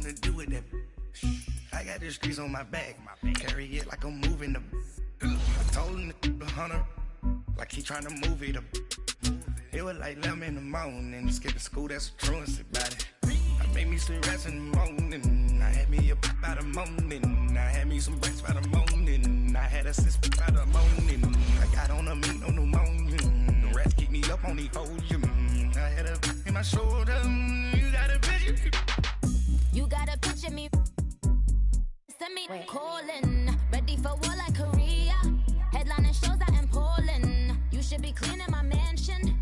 to do with that. I got the streets on my back. Carry it like I'm moving the. I told him to 100, like he trying to move it up. It was like 11 in the morning, skipping school, that's a truancy about it. I made me some rest in the morning, I had me a pop by the morning. I had me some breaks by the morning, I had a six by the morning. I got on a meat, no pneumonia, the rats keep me up on the podium. I had a in my shoulder, you got a picture. You got a picture me, send me calling, ready for war like Korea. Headlining shows out in Poland, you should be cleaning my mansion.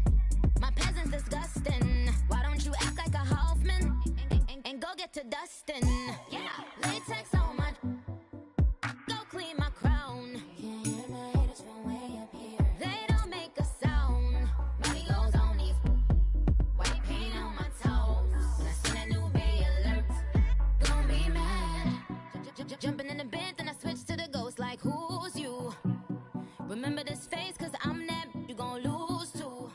My peasants disgusting. Why don't you act like a Hoffman and go get to dustin'? Yeah, latex on my. Go clean my crown. Can't hear my haters from way up here. They don't make a sound. Money goes on these. White paint on my toes. When I send a new bay alert, gonna be mad. Jumping in the bed, then I switch to the ghost like who's you? Remember this face, cause I'm that you gon' lose too.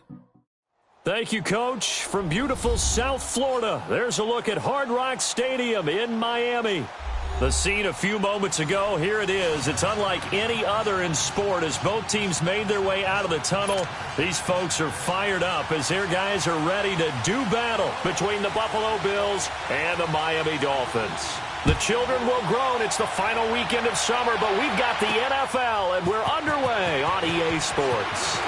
Thank you, Coach. From beautiful South Florida, there's a look at Hard Rock Stadium in Miami. The scene a few moments ago, here it is. It's unlike any other in sport as both teams made their way out of the tunnel. These folks are fired up as their guys are ready to do battle between the Buffalo Bills and the Miami Dolphins. The children will groan. It's the final weekend of summer, but we've got the NFL, and we're underway on EA Sports.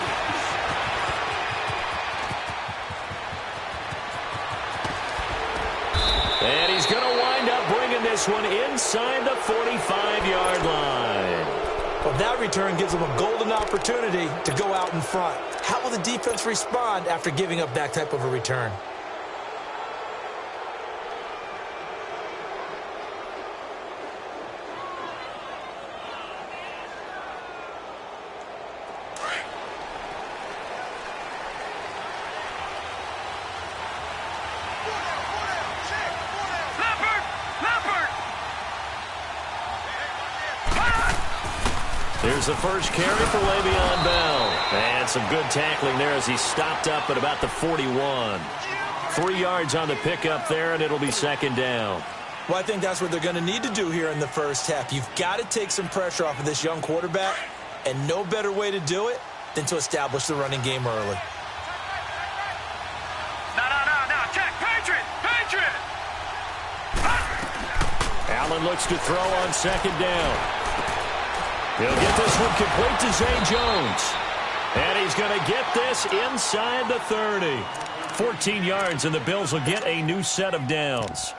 And he's going to wind up bringing this one inside the 45-yard line. Well, that return gives them a golden opportunity to go out in front. How will the defense respond after giving up that type of a return? Here's the first carry for Le'Veon Bell. And some good tackling there as he stopped up at about the 41. 3 yards on the pickup there, and it'll be second down. Well, I think that's what they're going to need to do here in the first half. You've got to take some pressure off of this young quarterback, and no better way to do it than to establish the running game early. No, check, Patriot! Allen looks to throw on second down. He'll get this one complete to Zay Jones. And he's going to get this inside the 30. 14 yards, and the Bills will get a new set of downs.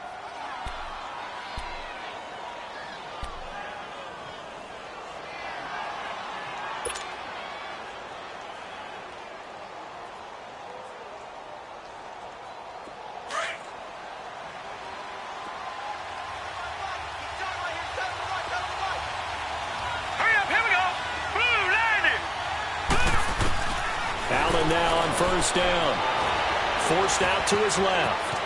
Now on first down. Forced out to his left.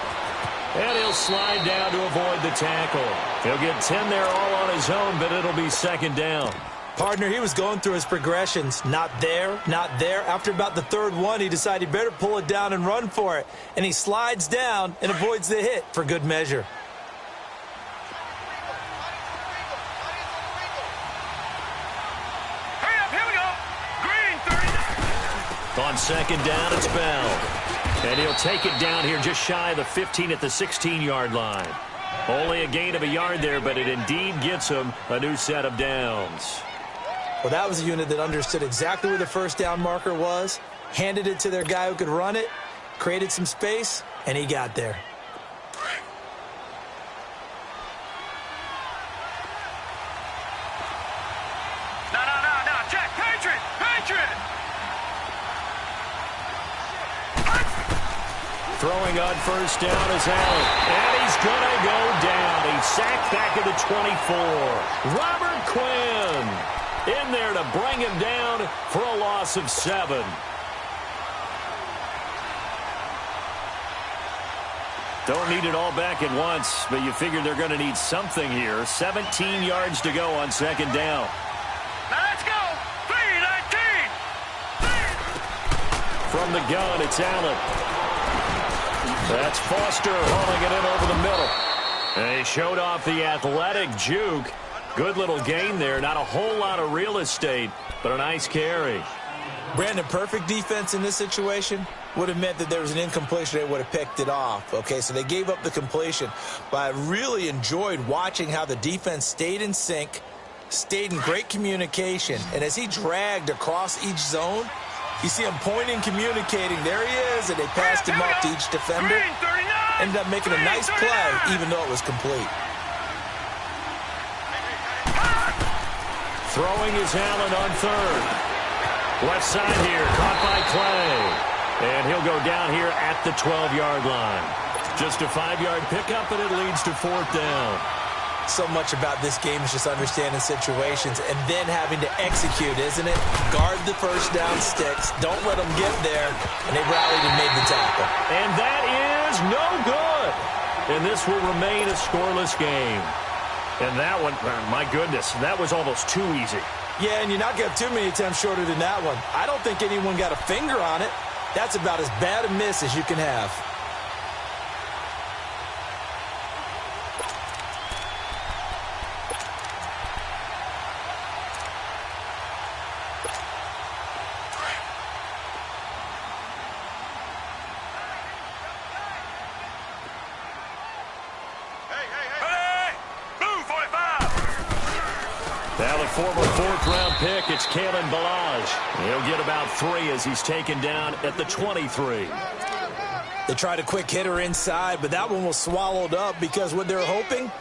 And he'll slide down to avoid the tackle. He'll get 10 there all on his own, but it'll be second down. Partner, he was going through his progressions. Not there, not there. After about the third one, he decided he better pull it down and run for it. And he slides down and avoids the hit for good measure. On second down, it's Bell. And he'll take it down here just shy of the 15 at the 16-yard line. Only a gain of a yard there, but it indeed gets him a new set of downs. Well, that was a unit that understood exactly where the first down marker was, handed it to their guy who could run it, created some space, and he got there. No, check, Patriot! Throwing on first down is Allen. And he's going to go down. He's sacked back at the 24. Robert Quinn in there to bring him down for a loss of 7. Don't need it all back at once, but you figure they're going to need something here. 17 yards to go on second down. Now let's go! 3-19! From the gun, it's Allen. That's Foster hauling it in over the middle. They showed off the athletic juke. Good little gain there. Not a whole lot of real estate, but a nice carry. Brandon, perfect defense in this situation would have meant that there was an incompletion. They would have picked it off. Okay, so they gave up the completion. But I really enjoyed watching how the defense stayed in sync, stayed in great communication. And as he dragged across each zone, you see him pointing, communicating. There he is, and they passed him off to each defender. Ended up making a nice play, even though it was complete. Throwing is Allen on third. Left side here, caught by Clay. And he'll go down here at the 12-yard line. Just a 5-yard pickup, and it leads to fourth down. So much about this game is just understanding situations and then having to execute, isn't it? Guard the first down sticks. Don't let them get there. And they rallied and made the tackle. And that is no good. And this will remain a scoreless game. And that one, my goodness, that was almost too easy. Yeah, and you're not going to have too many attempts shorter than that one. I don't think anyone got a finger on it. That's about as bad a miss as you can have. Former fourth-round pick, it's Kalen Ballage. He'll get about 3 as he's taken down at the 23. They tried a quick hitter inside, but that one was swallowed up because what they're hoping,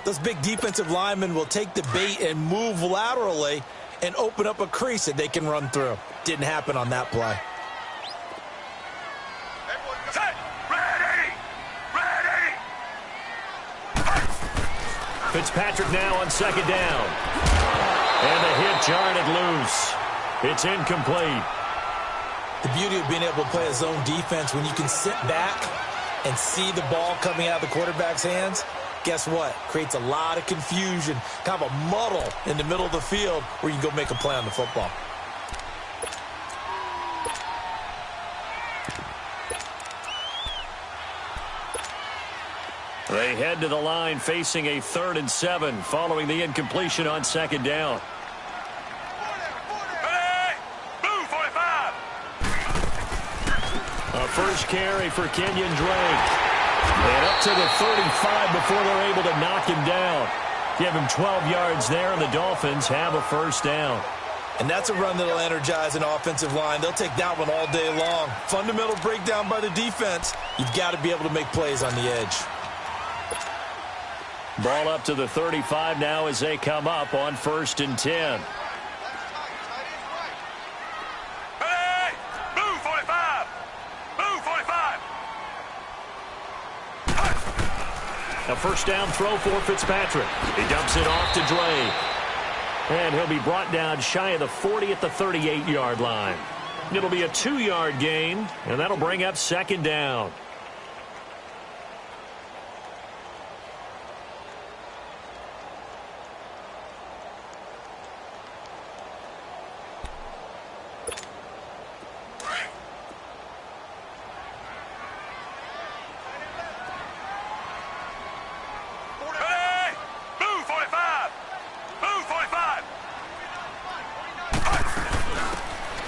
those big defensive linemen will take the bait and move laterally and open up a crease that they can run through. Didn't happen on that play. Set! Ready! Ready! Fitzpatrick now on second down. And the hit jarred it loose. It's incomplete. The beauty of being able to play a zone defense when you can sit back and see the ball coming out of the quarterback's hands, guess what? Creates a lot of confusion, kind of a muddle in the middle of the field where you can go make a play on the football. They head to the line facing a 3rd and 7 following the incompletion on second down. Ready! Move, 45! A first carry for Kenyon Drake. And up to the 35 before they're able to knock him down. Give him 12 yards there, and the Dolphins have a first down. And that's a run that'll energize an offensive line. They'll take that one all day long. Fundamental breakdown by the defense. You've got to be able to make plays on the edge. Ball up to the 35 now as they come up on 1st and 10. Ready! Move, 45! Move, 45! A first down throw for Fitzpatrick. He dumps it off to Drake. And he'll be brought down shy of the 40 at the 38-yard line. It'll be a 2-yard gain, and that'll bring up second down.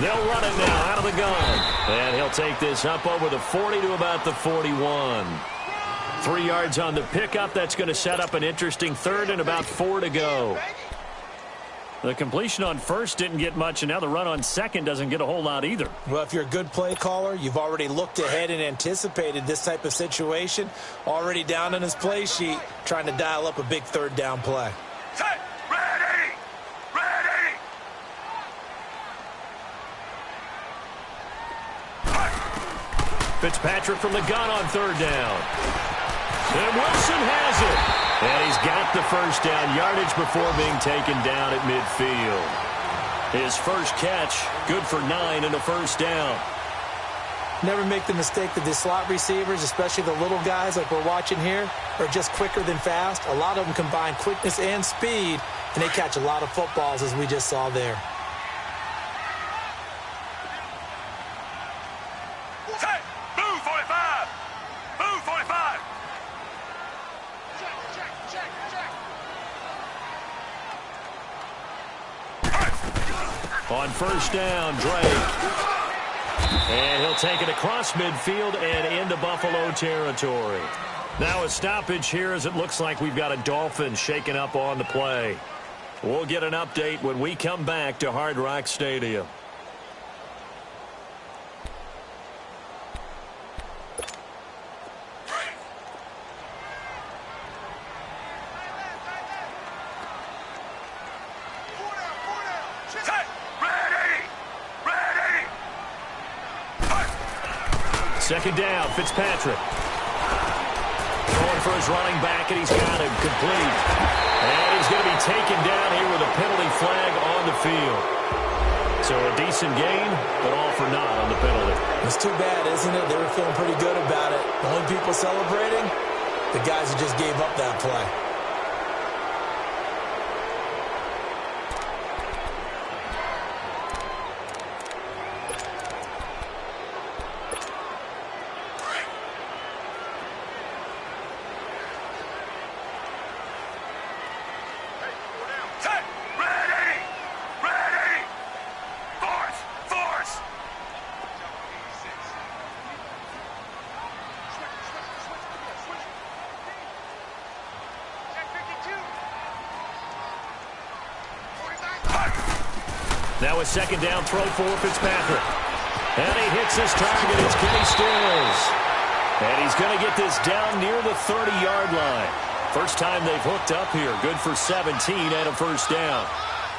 They'll run it now out of the gun. And he'll take this up over the 40 to about the 41. 3 yards on the pickup. That's going to set up an interesting 3rd and about 4 to go. The completion on first didn't get much, and now the run on second doesn't get a whole lot either. Well, if you're a good play caller, you've already looked ahead and anticipated this type of situation. Already down on his play sheet, trying to dial up a big 3rd down play. Set! Ready! Ready! Fitzpatrick from the gun on 3rd down. And Wilson has it. And he's got the first down yardage before being taken down at midfield. His first catch, good for 9 and a first down. Never make the mistake that the slot receivers, especially the little guys like we're watching here, are just quicker than fast. A lot of them combine quickness and speed, and they catch a lot of footballs, as we just saw there. Set! Move, 45! Move, 45! On first down, Drake. And he'll take it across midfield and into Buffalo territory. Now a stoppage here as it looks like we've got a Dolphin shaken up on the play. We'll get an update when we come back to Hard Rock Stadium. Second down, Fitzpatrick. Going for his running back, and he's got him complete. And he's going to be taken down here with a penalty flag on the field. So a decent gain, but all for naught on the penalty. It's too bad, isn't it? They were feeling pretty good about it. The only people celebrating, the guys who just gave up that play. Now a second down throw for Fitzpatrick. And he hits his target. It's Kenny Stills. And he's going to get this down near the 30-yard line. First time they've hooked up here. Good for 17 and a first down.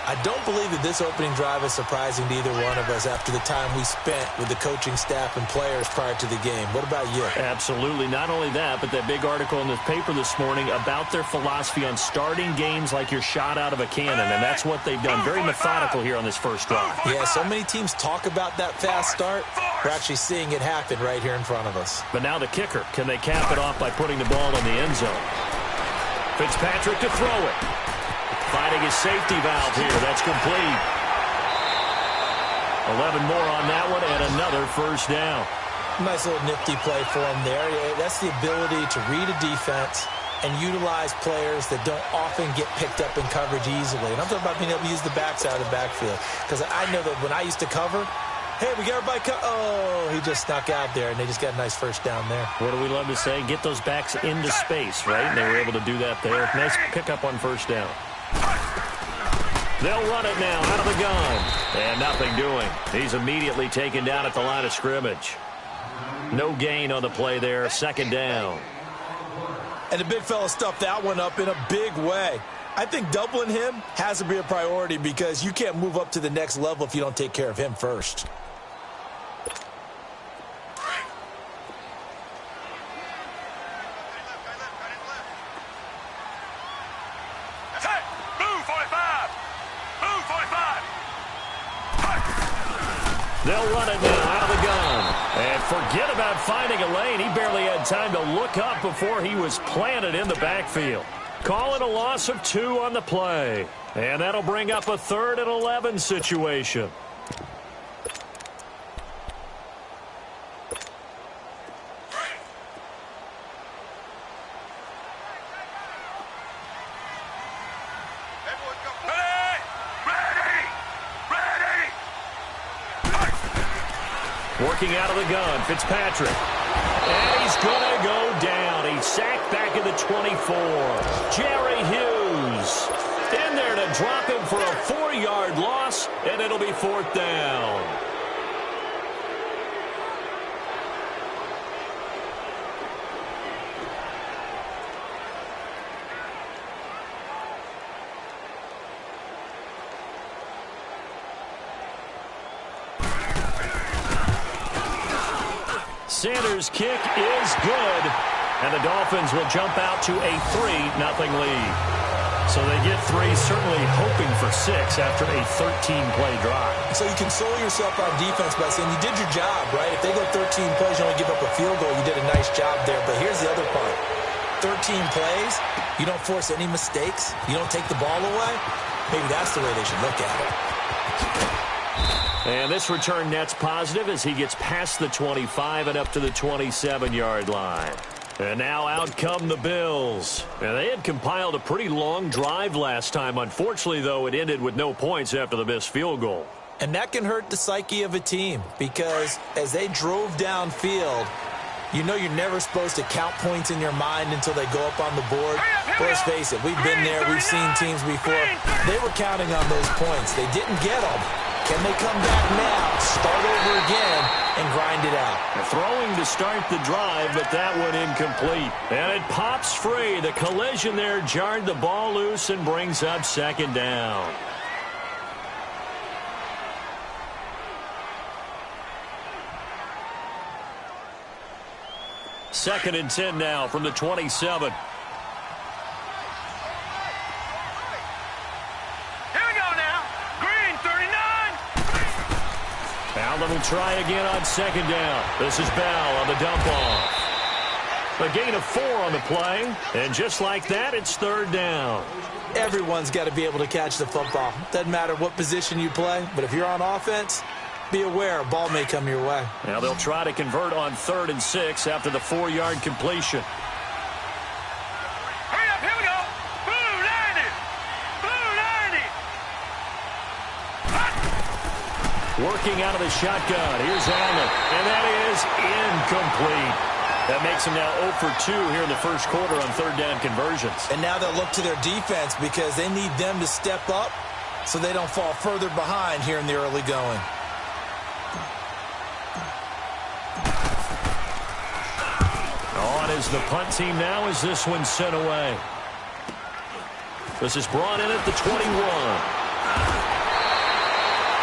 I don't believe that this opening drive is surprising to either one of us after the time we spent with the coaching staff and players prior to the game. What about you? Absolutely. Not only that, but that big article in the paper this morning about their philosophy on starting games like you're shot out of a cannon, and that's what they've done. Very methodical here on this first drive. Yeah, so many teams talk about that fast start. We're actually seeing it happen right here in front of us. But now the kicker. Can they cap it off by putting the ball in the end zone? Fitzpatrick to throw it. Finding his safety valve here. That's complete. 11 more on that one and another first down. Nice little nifty play for him there. That's the ability to read a defense and utilize players that don't often get picked up in coverage easily. And I'm talking about being able to use the backside of the backfield. Because I know that when I used to cover, hey, we got everybody oh, he just snuck out there, and they just got a nice first down there. What do we love to say? Get those backs into space, right? And they were able to do that there. Nice pickup on first down. They'll run it now out of the gun. And nothing doing. He's immediately taken down at the line of scrimmage. No gain on the play there. Second down. And the big fella stuffed that one up in a big way. I think doubling him has to be a priority because you can't move up to the next level if you don't take care of him first. They'll run it now out of the gun. And forget about finding a lane. He barely had time to look up before he was planted in the backfield. Call it a loss of 2 on the play. And that'll bring up a 3rd and 11 situation. Working out of the gun, Fitzpatrick. And he's going to go down. He's sacked back at the 24. Jerry Hughes in there to drop him for a 4-yard loss, and it'll be 4th down. Sanders' kick is good, and the Dolphins will jump out to a 3-0 lead. So they get 3, certainly hoping for 6 after a 13-play drive. So you console yourself on defense by saying you did your job, right? If they go 13 plays, you only give up a field goal, you did a nice job there. But here's the other part. 13 plays, you don't force any mistakes, you don't take the ball away. Maybe that's the way they should look at it. And this return net's positive as he gets past the 25 and up to the 27-yard line. And now out come the Bills. And they had compiled a pretty long drive last time. Unfortunately, though, it ended with no points after the missed field goal. And that can hurt the psyche of a team because as they drove downfield, you know you're never supposed to count points in your mind until they go up on the board. But let's face it, we've been there. We've seen teams before. They were counting on those points. They didn't get them. Can they come back now, start over again, and grind it out? They're throwing to start the drive, but that one incomplete. And it pops free. The collision there jarred the ball loose and brings up second down. Second and 10 now from the 27. Allen will try again on second down. This is Bell on the dump off. A gain of 4 on the play, and just like that, it's third down. Everyone's got to be able to catch the football. Doesn't matter what position you play, but if you're on offense, be aware a ball may come your way. Now they'll try to convert on 3rd and 6 after the 4-yard completion. Hurry up, here we go. Blue 90. Blue 90. Working out of the shotgun. Here's Allen, and that is incomplete. That makes them now 0 for 2 here in the first quarter on 3rd down conversions. And now they'll look to their defense because they need them to step up so they don't fall further behind here in the early going. On is the punt team now as this one's sent away. This is brought in at the 21.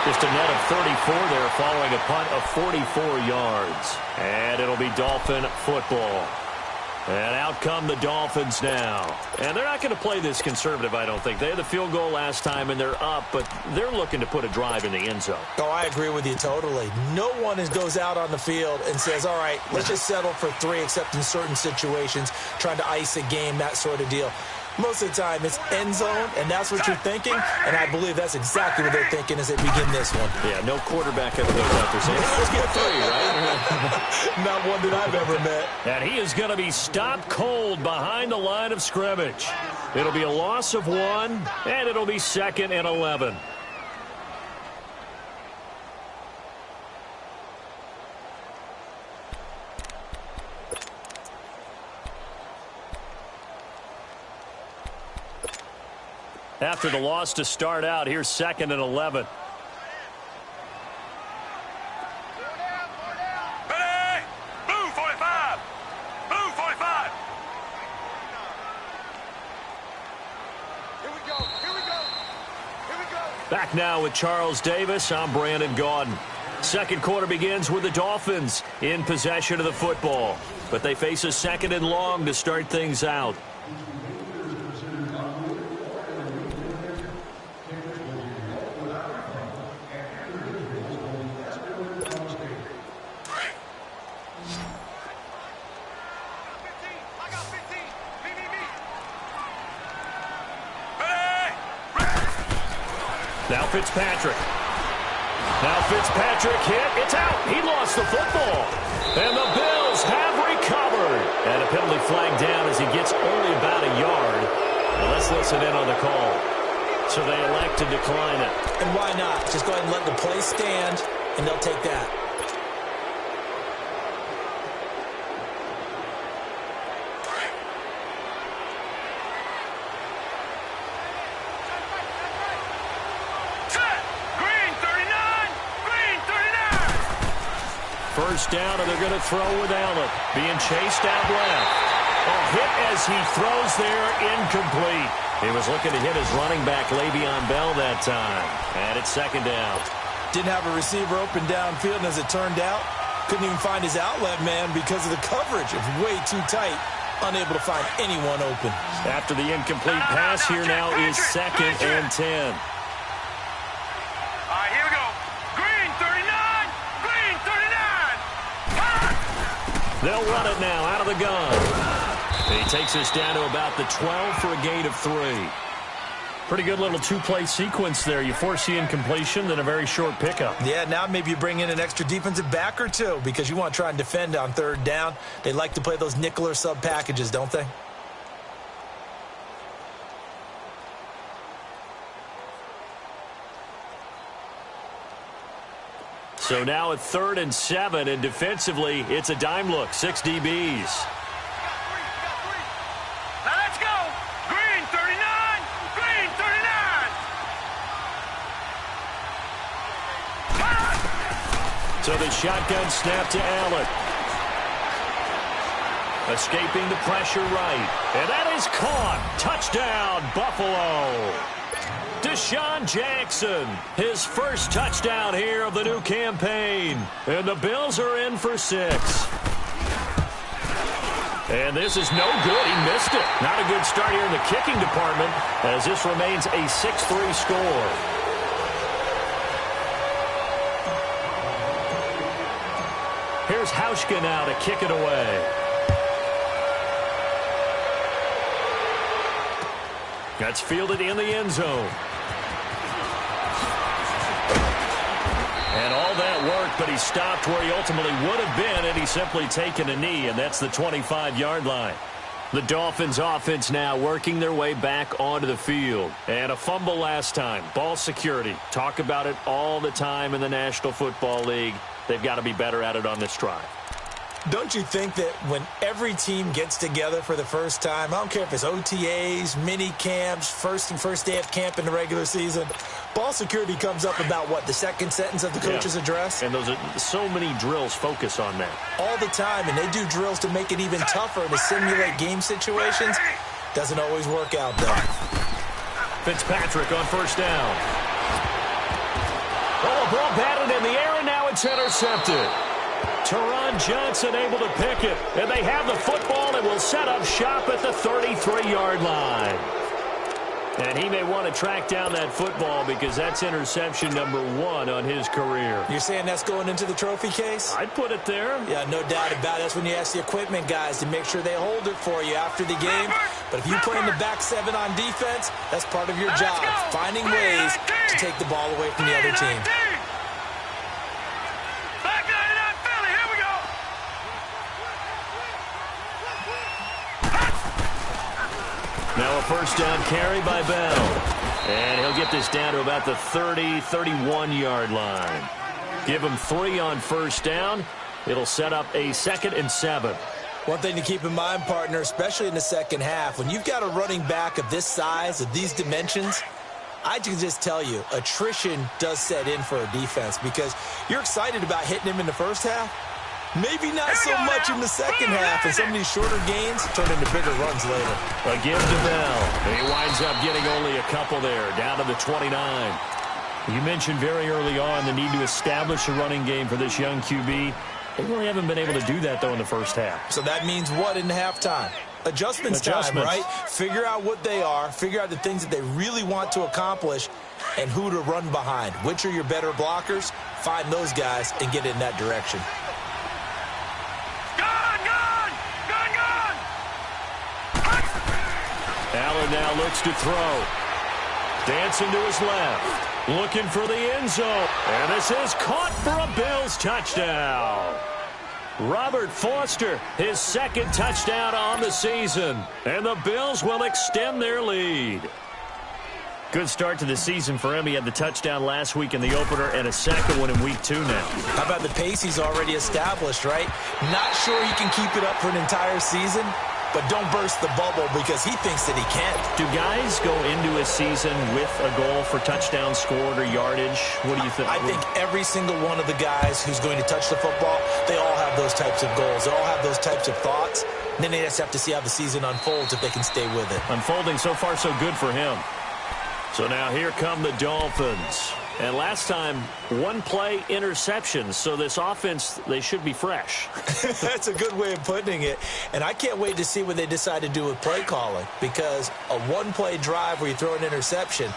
Just a net of 34 there following a punt of 44 yards. And it'll be Dolphin football. And out come the Dolphins now. And they're not going to play this conservative, I don't think. They had the field goal last time, and they're up, but they're looking to put a drive in the end zone. Oh, I agree with you totally. No one goes out on the field and says, all right, let's just settle for 3, except in certain situations, trying to ice a game, that sort of deal. Most of the time, it's end zone, and that's what you're thinking, and I believe that's exactly what they're thinking as they begin this one. Yeah, no quarterback ever goes out there saying, let's get 3, right? Not one that I've ever met. And he is going to be stopped cold behind the line of scrimmage. It'll be a loss of 1, and it'll be 2nd and 11. After the loss to start out, here's 2nd and 11. Ready? Blue 45. Blue 45. Here we go. Here we go. Here we go. Back now with Charles Davis. I'm Brandon Gaudin. Second quarter begins with the Dolphins in possession of the football. But they face a 2nd and long to start things out. Now Fitzpatrick. Now Fitzpatrick hit. It's out. He lost the football. And the Bills have recovered. And a penalty flag down as he gets only about a yard. Now let's listen in on the call. So they elect to decline it. And why not? Just go ahead and let the play stand, and they'll take that. First down, and they're going to throw with Allen. Being chased out left. A hit as he throws there, incomplete. He was looking to hit his running back, Le'Veon Bell, that time. And it's 2nd down. Didn't have a receiver open downfield, and as it turned out, couldn't even find his outlet man because of the coverage. It was way too tight. Unable to find anyone open. After the incomplete pass, here now is 2nd and 10. They'll run it now out of the gun. And he takes us down to about the 12 for a gain of 3. Pretty good little 2-play sequence there. You force the incompletion, then a very short pickup. Yeah, now maybe you bring in an extra defensive back or 2 because you want to try and defend on 3rd down. They like to play those nickel or sub packages, don't they? So now at 3rd and 7, and defensively, it's a dime look, 6 DBs. Now let's go. Green 39. Green 39. So the shotgun snap to Allen. Escaping the pressure right. And that is caught. Touchdown, Buffalo. Deshaun Jackson, his first touchdown here of the new campaign. And the Bills are in for 6. And this is no good. He missed it. Not a good start here in the kicking department as this remains a 6-3 score. Here's Hauschka now to kick it away. That's fielded in the end zone. And all that worked, but he stopped where he ultimately would have been, and he's simply taken a knee, and that's the 25-yard line. The Dolphins offense now working their way back onto the field. And a fumble last time. Ball security. Talk about it all the time in the National Football League. They've got to be better at it on this drive. Don't you think that when every team gets together for the first time, I don't care if it's OTAs, mini camps, first day of camp in the regular season, ball security comes up about what, the second sentence of the coach's address? And those are so many drills focus on that. All the time, and they do drills to make it even tougher to simulate game situations. Doesn't always work out, though. Fitzpatrick on first down. Oh, a ball batted in the air, and now it's intercepted. Teron Johnson able to pick it, and they have the football and will set up shop at the 33-yard line. And he may want to track down that football because that's interception number 1 on his career. You're saying that's going into the trophy case? I'd put it there. Yeah, no doubt about it. That's when you ask the equipment guys to make sure they hold it for you after the game. But if you play in the back 7 on defense, that's part of your job, finding ways to take the ball away from the other team. Now a first down carry by Bell. And he'll get this down to about the 30, 31-yard line. Give him 3 on first down. It'll set up a 2nd and 7. One thing to keep in mind, partner, especially in the second half, when you've got a running back of this size, of these dimensions, I can just tell you, attrition does set in for a defense because you're excited about hitting him in the first half. Maybe not so much in the second half, and some of these shorter gains turn into bigger runs later. A give to Bell. He winds up getting only a couple there, down to the 29. You mentioned very early on the need to establish a running game for this young QB. They really haven't been able to do that, though, in the first half. So that means what in halftime? Adjustments time, right? Figure out what they are, figure out the things that they really want to accomplish, and who to run behind. Which are your better blockers? Find those guys and get in that direction. Allen now looks to throw. Dancing to his left. Looking for the end zone. And this is caught for a Bills touchdown. Robert Foster, his 2nd touchdown on the season. And the Bills will extend their lead. Good start to the season for him. He had the touchdown last week in the opener and a 2nd one in week 2 now. How about the pace he's already established, right? Not sure he can keep it up for an entire season, but don't burst the bubble because he thinks that he can't. Do guys go into a season with a goal for touchdowns scored or yardage? What do you think? I think every single one of the guys who's going to touch the football, they all have those types of goals. They all have those types of thoughts. And then they just have to see how the season unfolds if they can stay with it. Unfolding so far so good for him. So now here come the Dolphins. And last time, 1-play interceptions. So this offense, they should be fresh. That's a good way of putting it. And I can't wait to see what they decide to do with play calling. Because a 1-play drive where you throw an interception,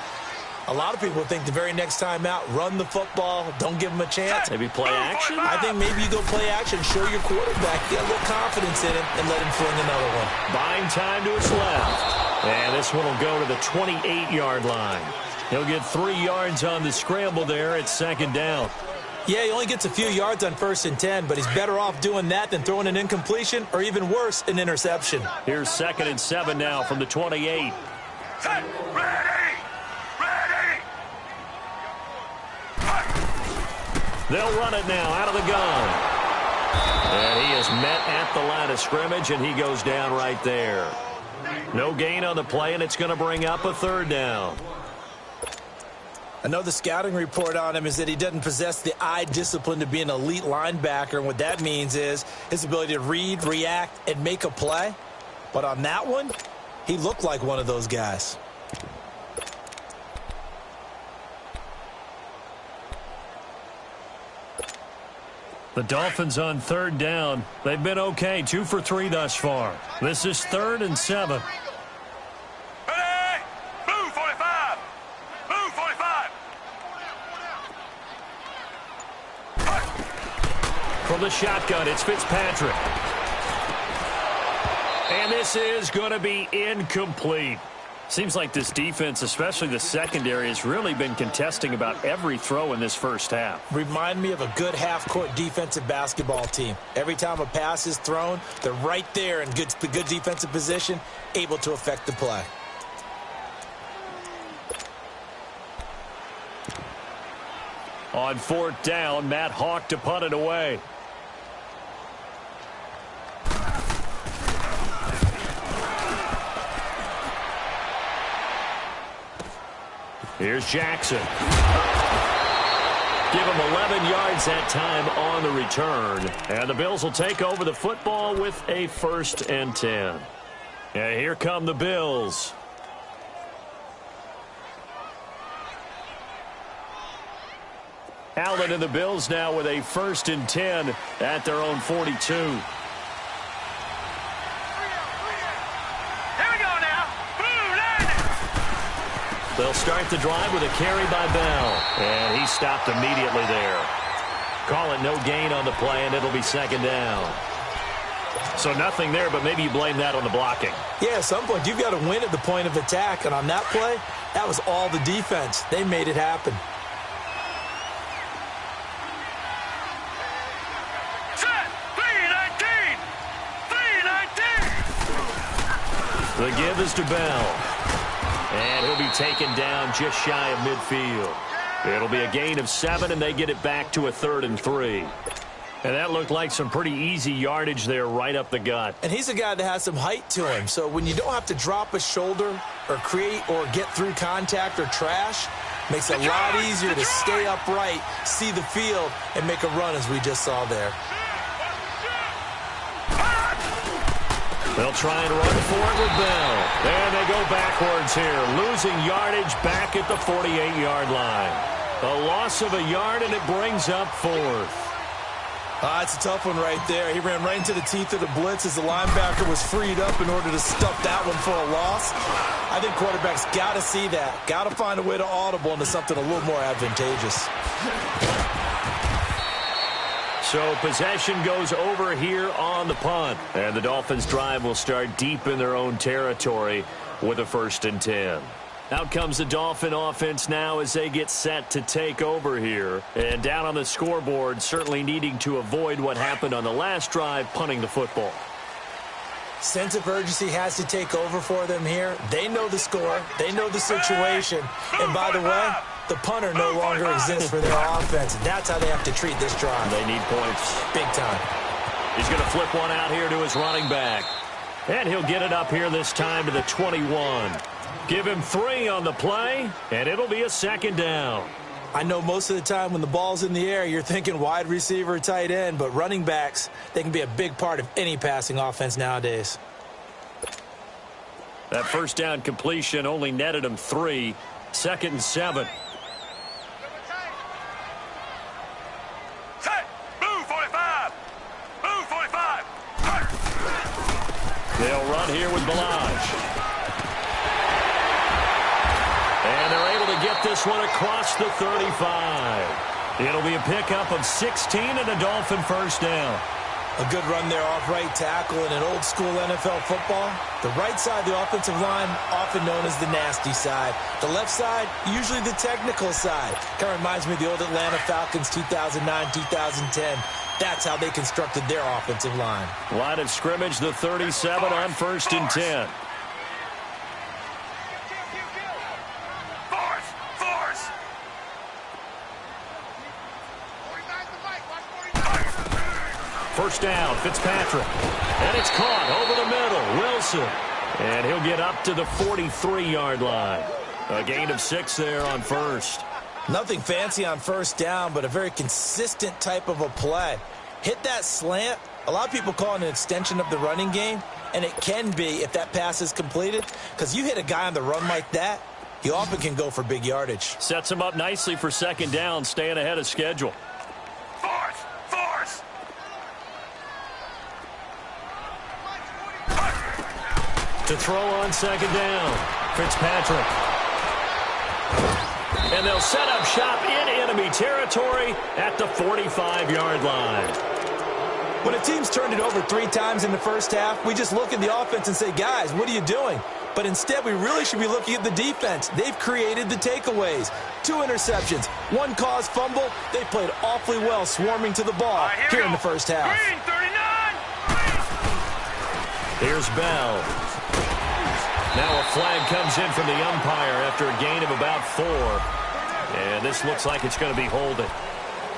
a lot of people think the very next time out, run the football, don't give them a chance. Maybe play action? I think maybe you go play action, show your quarterback, get a little confidence in him, and let him fling another one. Buying time to his left. And this one will go to the 28-yard line. He'll get 3 yards on the scramble there at 2nd down. Yeah, he only gets a few yards on 1st and 10, but he's better off doing that than throwing an incompletion or even worse, an interception. Here's 2nd and 7 now from the 28. Set, ready, ready. They'll run it now out of the gun. And he is met at the line of scrimmage, and he goes down right there. No gain on the play, and it's going to bring up a third down. I know the scouting report on him is that he doesn't possess the eye discipline to be an elite linebacker, and what that means is his ability to read, react, and make a play. But on that one, he looked like one of those guys. The Dolphins on third down. They've been okay, 2 for 3 thus far. This is 3rd and 7. Ready? Move, 45. Move, 45. From the shotgun, it's Fitzpatrick. And this is going to be incomplete. Seems like this defense, especially the secondary, has really been contesting about every throw in this first half. Remind me of a good half-court defensive basketball team. Every time a pass is thrown, they're right there in good defensive position, able to affect the play. On 4th down, Matt Hawk to punt it away. Here's Jackson. Give him 11 yards that time on the return. And the Bills will take over the football with a 1st and 10. And here come the Bills. Allen and the Bills now with a 1st and 10 at their own 42. They'll start the drive with a carry by Bell. And he stopped immediately there. Call it no gain on the play, and it'll be 2nd down. So nothing there, but maybe you blame that on the blocking. Yeah, at some point, you've got to win at the point of attack. And on that play, that was all the defense. They made it happen. Set. 3-19. 3-19. The give is to Bell. And he'll be taken down just shy of midfield. It'll be a gain of 7, and they get it back to a 3rd and 3. And that looked like some pretty easy yardage there right up the gut. And he's a guy that has some height to him. So when you don't have to drop a shoulder or create or get through contact or trash, makes it a lot easier to stay upright, see the field, and make a run as we just saw there. They'll try and run for it with Bell. And they go backwards here, losing yardage back at the 48-yard line. A loss of a yard, and it brings up 4th. It's a tough one right there. He ran right into the teeth of the blitz as the linebacker was freed up in order to stuff that one for a loss. I think quarterbacks got to see that. Got to find a way to audible into something a little more advantageous. So possession goes over here on the punt. And the Dolphins' drive will start deep in their own territory with a 1st and 10. Out comes the Dolphin offense now as they get set to take over here. And down on the scoreboard, certainly needing to avoid what happened on the last drive, punting the football. Sense of urgency has to take over for them here. They know the score. They know the situation. And by the way, the punter no longer exists for their offense. That's how they have to treat this drive. They need points. Big time. He's going to flip one out here to his running back. And he'll get it up here this time to the 21. Give him 3 on the play, and it'll be a 2nd down. I know most of the time when the ball's in the air, you're thinking wide receiver, tight end, but running backs, they can be a big part of any passing offense nowadays. That 1st down completion only netted him 3. 2nd and 7. Set. Move, 45. Move, 45. They'll run here with Balaj. And they're able to get this one across the 35. It'll be a pickup of 16 and a Dolphin 1st down. A good run there off right tackle in an old-school NFL football. The right side of the offensive line, often known as the nasty side. The left side, usually the technical side. Kind of reminds me of the old Atlanta Falcons 2009, 2010. That's how they constructed their offensive line. Line of scrimmage, the 37 on 1st and 10. Force. First down, Fitzpatrick. And it's caught over the middle. Wilson. And he'll get up to the 43-yard line. A gain of 6 there on first. Nothing fancy on first down, but a very consistent type of a play. Hit that slant. A lot of people call it an extension of the running game, and it can be if that pass is completed, because you hit a guy on the run like that, he often can go for big yardage. Sets him up nicely for second down, staying ahead of schedule. Force! To throw on second down, Fitzpatrick. And they'll set up shop in enemy territory at the 45-yard line. When a team's turned it over 3 times in the first half, we just look at the offense and say, guys, what are you doing? But instead, we really should be looking at the defense. They've created the takeaways. 2 interceptions, 1 caused fumble. They played awfully well swarming to the ball here in the first half. Green, 39! Here's Bell. Now a flag comes in from the umpire after a gain of about 4. And this looks like it's going to be holding.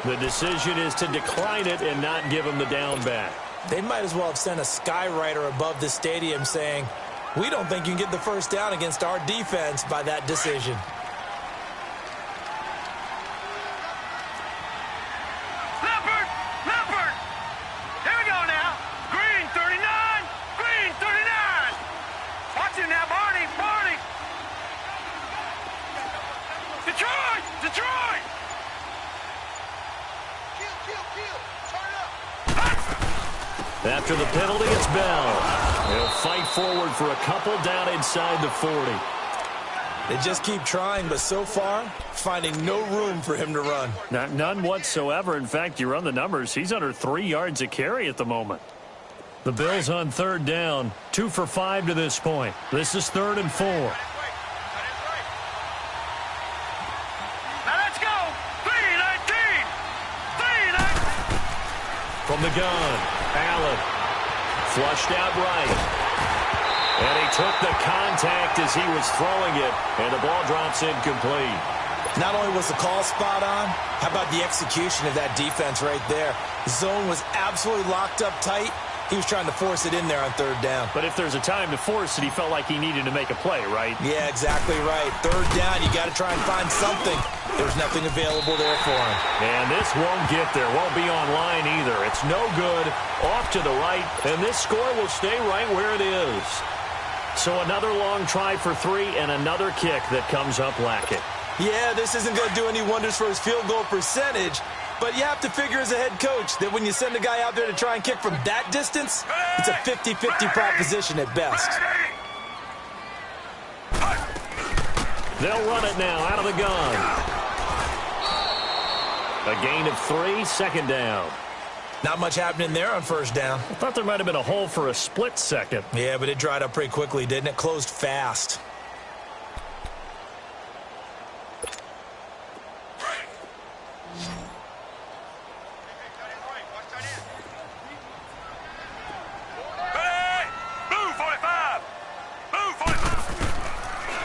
The decision is to decline it and not give him the down back. They might as well have sent a skywriter above the stadium saying, we don't think you can get the first down against our defense by that decision. Leopard! Here we go now. Green, 39! Green, 39! Watch him now, Barney! Detroit! After the penalty, it's Bell. He'll fight forward for a couple down inside the 40. They just keep trying, but so far, finding no room for him to run. None whatsoever. In fact, you run the numbers, he's under 3 yards a carry at the moment. The Bills on third down, 2 for 5 to this point. This is 3rd and 4. Now let's go! 3-19! From the gun, Allen. Flushed out right. And he took the contact as he was throwing it, and the ball drops incomplete. Not only was the call spot on, how about the execution of that defense right there? The zone was absolutely locked up tight. He was trying to force it in there on third down. But if there's a time to force it, he felt like he needed to make a play, right? Yeah, exactly right. Third down, you got to try and find something. There's nothing available there for him. And this won't get there. Won't be online either. It's no good. Off to the right. And this score will stay right where it is. So another long try for 3 and another kick that comes up lacking. Yeah, this isn't going to do any wonders for his field goal percentage. But you have to figure as a head coach that when you send a guy out there to try and kick from that distance, it's a 50-50 proposition at best. They'll run it now out of the gun. A gain of 3, second down. Not much happening there on first down. I thought there might have been a hole for a split second. Yeah, but it dried up pretty quickly, didn't it? Closed fast.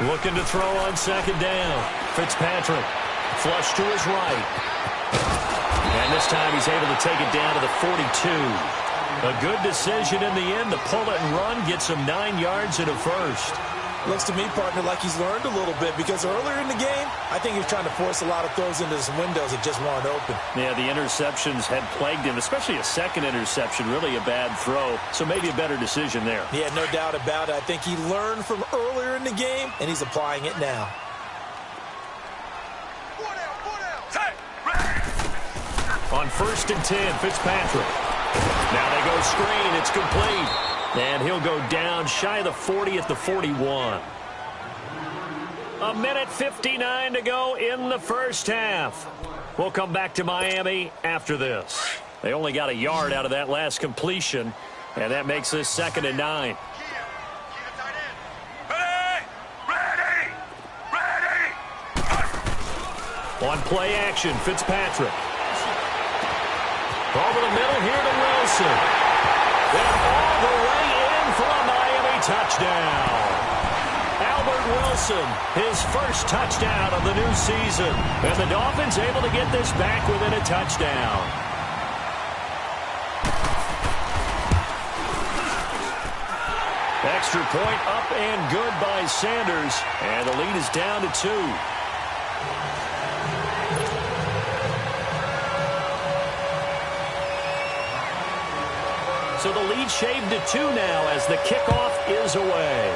Looking to throw on second down. Fitzpatrick. Flush to his right. And this time he's able to take it down to the 42. A good decision in the end to pull it and run. Gets him 9 yards and a first. Looks to me, partner, like he's learned a little bit because earlier in the game, I think he was trying to force a lot of throws into some windows that just weren't open. Yeah, the interceptions had plagued him, especially a second interception, really a bad throw. So maybe a better decision there. Yeah, no doubt about it. I think he learned from earlier in the game, and he's applying it now. On 1st and 10, Fitzpatrick. Now they go screen. It's complete. And he'll go down shy of the 40 at the 41. 1:59 to go in the first half. We'll come back to Miami after this. They only got a yard out of that last completion, and that makes this 2nd and 9. Ready! On play action, Fitzpatrick. Over the middle here to Wilson. And all the way in for a Miami touchdown. Albert Wilson, his first touchdown of the new season. And the Dolphins able to get this back within a touchdown. extra point up and good by Sanders. And the lead is down to 2. So the lead shaved to 2 now as the kickoff is away.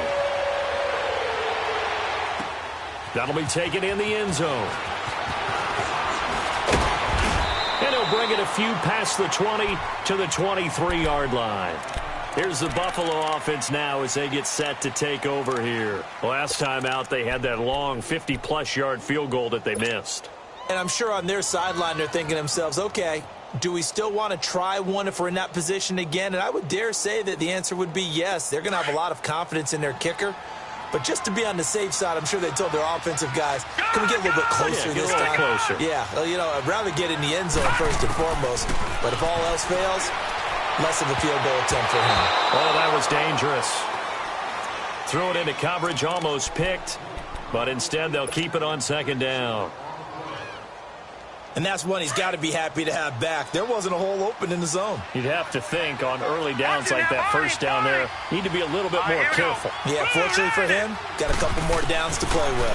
That'll be taken in the end zone. And he'll bring it a few past the 20 to the 23-yard line. Here's the Buffalo offense now as they get set to take over here. Last time out, they had that long 50-plus yard field goal that they missed. And I'm sure on their sideline they're thinking to themselves, okay, do we still want to try one if we're in that position again? And I would dare say that the answer would be yes. They're going to have a lot of confidence in their kicker. But just to be on the safe side, I'm sure they told their offensive guys, can we get a little bit closer this time? Closer. Yeah, well, you know, I'd rather get in the end zone first and foremost. But if all else fails, less of a field goal attempt for him. Oh, that was dangerous. Threw it into coverage, almost picked. But instead, they'll keep it on second down. And that's one he's got to be happy to have back. There wasn't a hole open in the zone. You'd have to think on early downs like that first down there, need to be a little bit more careful. Yeah, fortunately for him, got a couple more downs to play with.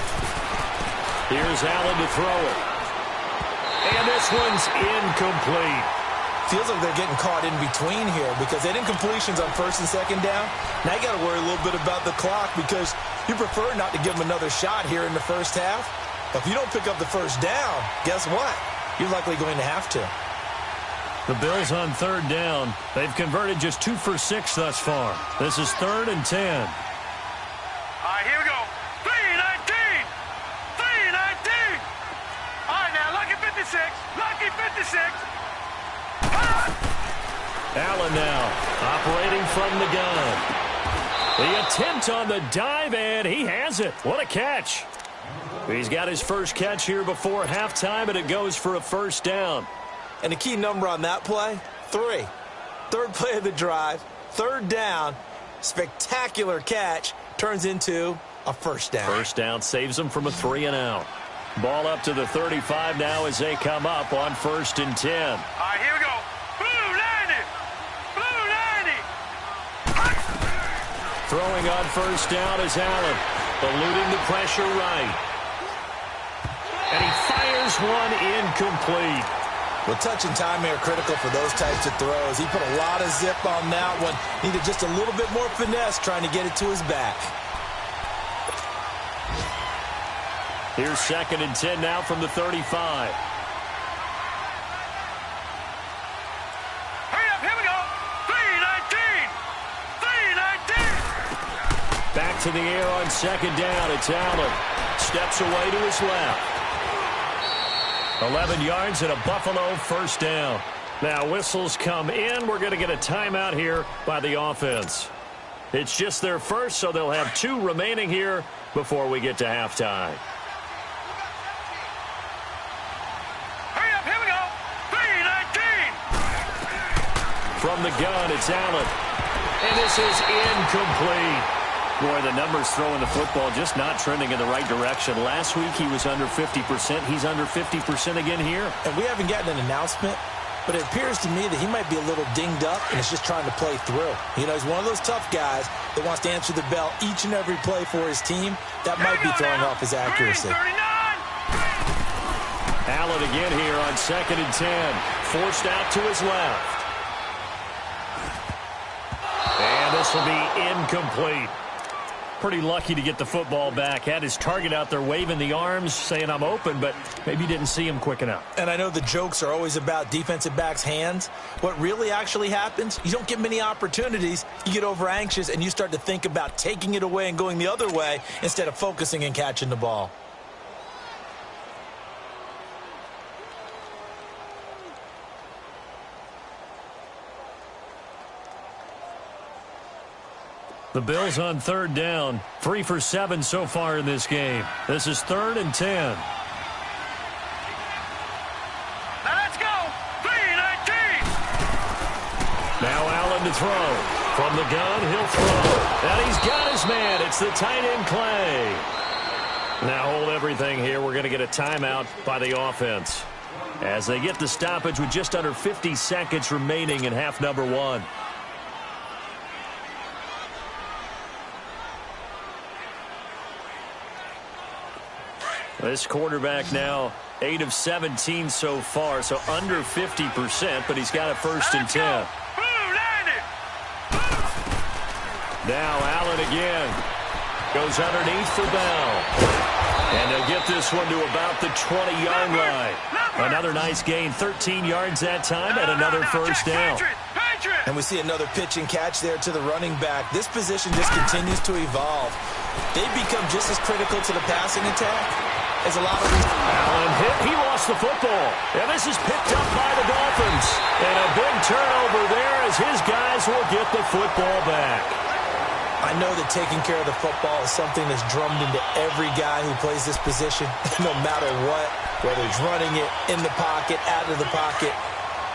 Here's Allen to throw it. And this one's incomplete. Feels like they're getting caught in between here because they didn't completions on first and second down. Now you got to worry a little bit about the clock because you prefer not to give them another shot here in the first half. But if you don't pick up the first down, guess what? You're likely going to have to. The Bills on third down. They've converted just 2 for 6 thus far. This is 3rd and 10. All right, here we go. 3-19. 3-19. All right, now, lucky 56. Lucky 56. Allen now operating from the gun. The attempt on the dive, and he has it. What a catch. He's got his first catch here before halftime, and it goes for a first down. And the key number on that play, 3. Third play of the drive, third down, spectacular catch, turns into a first down. First down saves them from a 3-and-out. Ball up to the 35 now as they come up on 1st and 10. All right, here we go. Blue 90. Blue 90. Throwing on first down is Allen, eluding the pressure right. And he fires one incomplete. Well, touch and time are critical for those types of throws. He put a lot of zip on that one. Needed just a little bit more finesse trying to get it to his back. Here's 2nd and 10 now from the 35. Hurry up, here we go. 3-19. 3-19. Back to the air on 2nd down. It's Allen. Steps away to his left. 11 yards and a Buffalo first down. Now whistles come in. We're going to get a timeout here by the offense. It's just their first, so they'll have 2 remaining here before we get to halftime. Hurry up, here we go. 3-19. From the gun, it's Allen. And this is incomplete. Boy, the numbers throwing the football just not trending in the right direction. Last week he was under 50%. He's under 50% again here. And we haven't gotten an announcement, but it appears to me that he might be a little dinged up and is just trying to play through. You know, he's one of those tough guys that wants to answer the bell each and every play for his team. That might be throwing off his accuracy. 39. Allen again here on 2nd and 10. Forced out to his left. And this will be incomplete. Pretty lucky to get the football back. Had his target out there waving the arms, saying I'm open, but maybe didn't see him quick enough. And I know the jokes are always about defensive backs' hands. What really actually happens, you don't get many opportunities. You get over anxious, and you start to think about taking it away and going the other way instead of focusing and catching the ball. The Bills on third down. 3 for 7 so far in this game. This is 3rd and 10. Now let's go. 3-19. Now Allen to throw. From the gun, he'll throw. And he's got his man. It's the tight end Clay. Now hold everything here. We're going to get a timeout by the offense as they get the stoppage with just under 50 seconds remaining in half number 1. This quarterback now 8 of 17 so far, so under 50%, but he's got a 1st and 10. Now Allen again. Goes underneath for Bell. And they'll get this one to about the 20-yard line. Another nice gain, 13 yards that time, and another 1st down. And we see another pitch and catch there to the running back. This position just continues to evolve. They've become just as critical to the passing attack as a lot of these. Allen hit. He lost the football. And this is picked up by the Dolphins. And a big turnover there as his guys will get the football back. I know that taking care of the football is something that's drummed into every guy who plays this position, no matter what, whether he's running it, in the pocket, out of the pocket.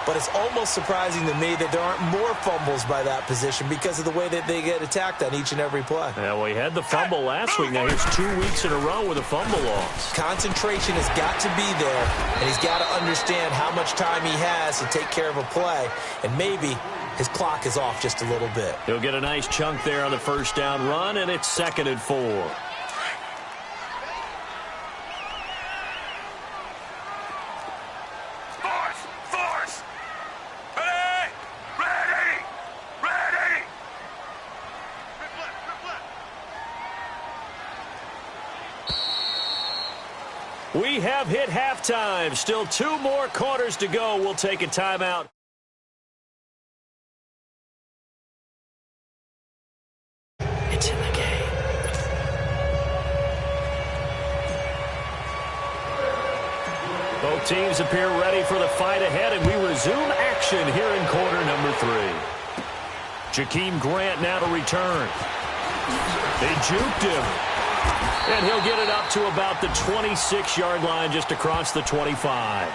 But it's almost surprising to me that there aren't more fumbles by that position because of the way that they get attacked on each and every play. Yeah, we had the fumble last week. Now here's 2 weeks in a row with a fumble loss. Concentration has got to be there, and he's got to understand how much time he has to take care of a play, and maybe his clock is off just a little bit. He'll get a nice chunk there on the 1st down run, and it's 2nd and 4. We have hit halftime. Still 2 more quarters to go. We'll take a timeout. It's in the game. Both teams appear ready for the fight ahead, and we resume action here in quarter number 3. Jakeem Grant now to return. They juked him. And he'll get it up to about the 26-yard line, just across the 25.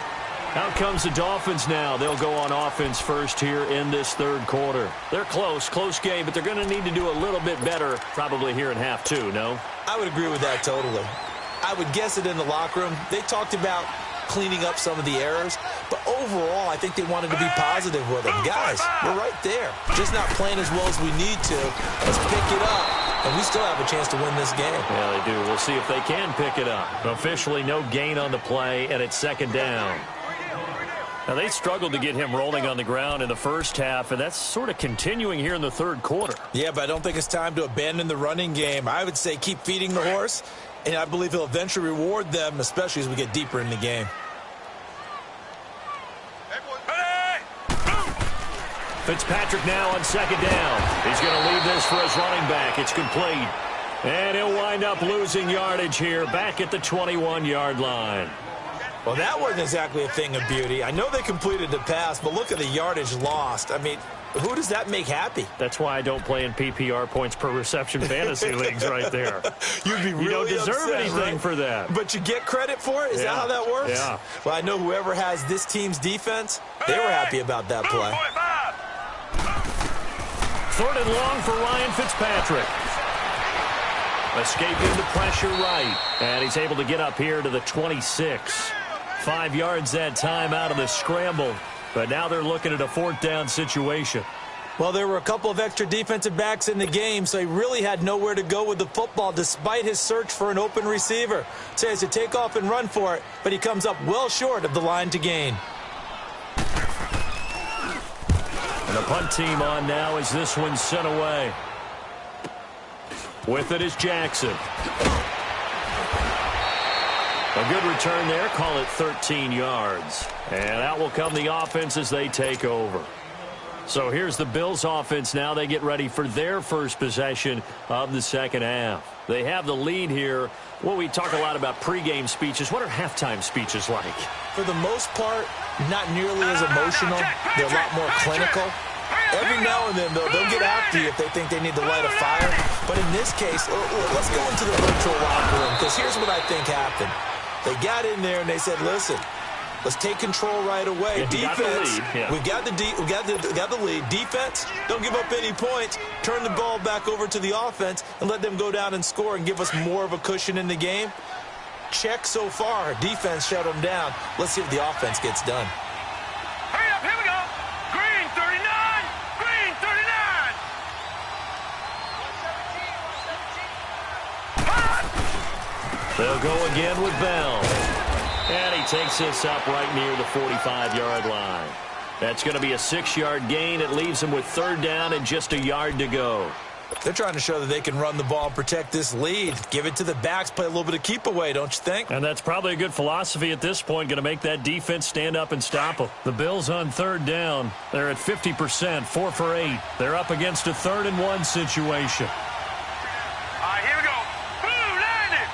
Out comes the Dolphins now. They'll go on offense first here in this 3rd quarter. They're close game, but they're going to need to do a little bit better probably here in half 2, no? I would agree with that totally. I would guess it in the locker room. They talked about cleaning up some of the errors, but overall, I think they wanted to be positive with them. Guys, we're right there. Just not playing as well as we need to. Let's pick it up, and we still have a chance to win this game. Yeah, they do. We'll see if they can pick it up. Officially, no gain on the play, and it's 2nd down. Now, they struggled to get him rolling on the ground in the 1st half, and that's sort of continuing here in the 3rd quarter. Yeah, but I don't think it's time to abandon the running game. I would say keep feeding the horse, and I believe he'll eventually reward them, especially as we get deeper in the game. Fitzpatrick now on 2nd down. He's going to leave this for his running back. It's complete. And he'll wind up losing yardage here back at the 21-yard line. Well, that wasn't exactly a thing of beauty. I know they completed the pass, but look at the yardage lost. I mean, who does that make happy? That's why I don't play in PPR points per reception fantasy leagues right there. You'd be really You don't deserve upset, anything right? For that. But you get credit for it? Is that how that works? Yeah. Well, I know whoever has this team's defense, they were happy about that play. 3rd and long for Ryan Fitzpatrick. Escaping the pressure right. And he's able to get up here to the 26. 5 yards that time out of the scramble. But now they're looking at a 4th down situation. Well, there were a couple of extra defensive backs in the game, so he really had nowhere to go with the football despite his search for an open receiver. So he has to take off and run for it, but he comes up well short of the line to gain. And the punt team on now as this one's sent away. With it is Jackson. A good return there. Call it 13 yards. And out will come the offense as they take over. So here's the Bills offense now. They get ready for their first possession of the 2nd half. They have the lead here. Well, we talk a lot about pregame speeches. What are halftime speeches like? For the most part, not nearly as emotional. They're a lot more clinical. Every now and then, they'll get after you if they think they need to light a fire. But in this case, let's go into the virtual locker room, because here's what I think happened. They got in there and they said, listen, let's take control right away. Yeah, defense, we got the lead. Defense, don't give up any points. Turn the ball back over to the offense and let them go down and score and give us more of a cushion in the game. Check so far. Defense shut them down. Let's see if the offense gets done. Hurry up, here we go. Green 39, green 39. 117. They'll go again with Bell. And he takes this up right near the 45-yard line. That's going to be a 6-yard gain. It leaves him with 3rd down and just a yard to go. They're trying to show that they can run the ball and protect this lead. Give it to the backs, play a little bit of keep away, don't you think? And that's probably a good philosophy at this point, going to make that defense stand up and stop them. The Bills on 3rd down. They're at 50%, 4 for 8. They're up against a 3rd and 1 situation. All right, here we go. Boom, landed.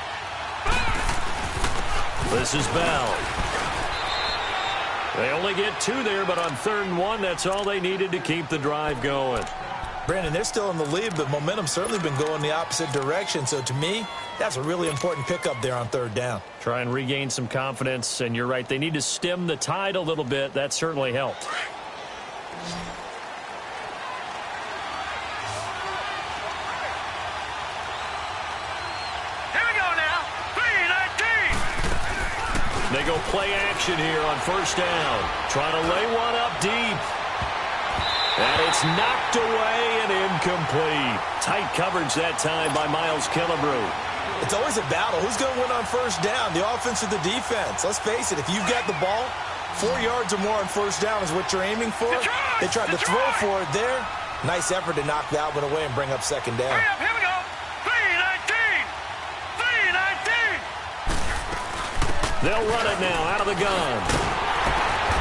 This is Bell. They only get 2 there, but on 3rd and 1, that's all they needed to keep the drive going. Brandon, they're still in the lead, but momentum's certainly been going the opposite direction. So to me, that's a really important pickup there on 3rd down. Try and regain some confidence, and you're right. They need to stem the tide a little bit. That certainly helped. Here we go now. 3-19. They go play action here on 1st down. Trying to lay one up deep. And it's knocked away and incomplete. Tight coverage that time by Miles Killebrew. It's always a battle. Who's going to win on 1st down, the offense or the defense? Let's face it, if you've got the ball, 4 yards or more on 1st down is what you're aiming for. They tried to throw for it there. Nice effort to knock that one away and bring up 2nd down. Hurry up, here we go. 3-19. 3-19. They'll run it now out of the gun.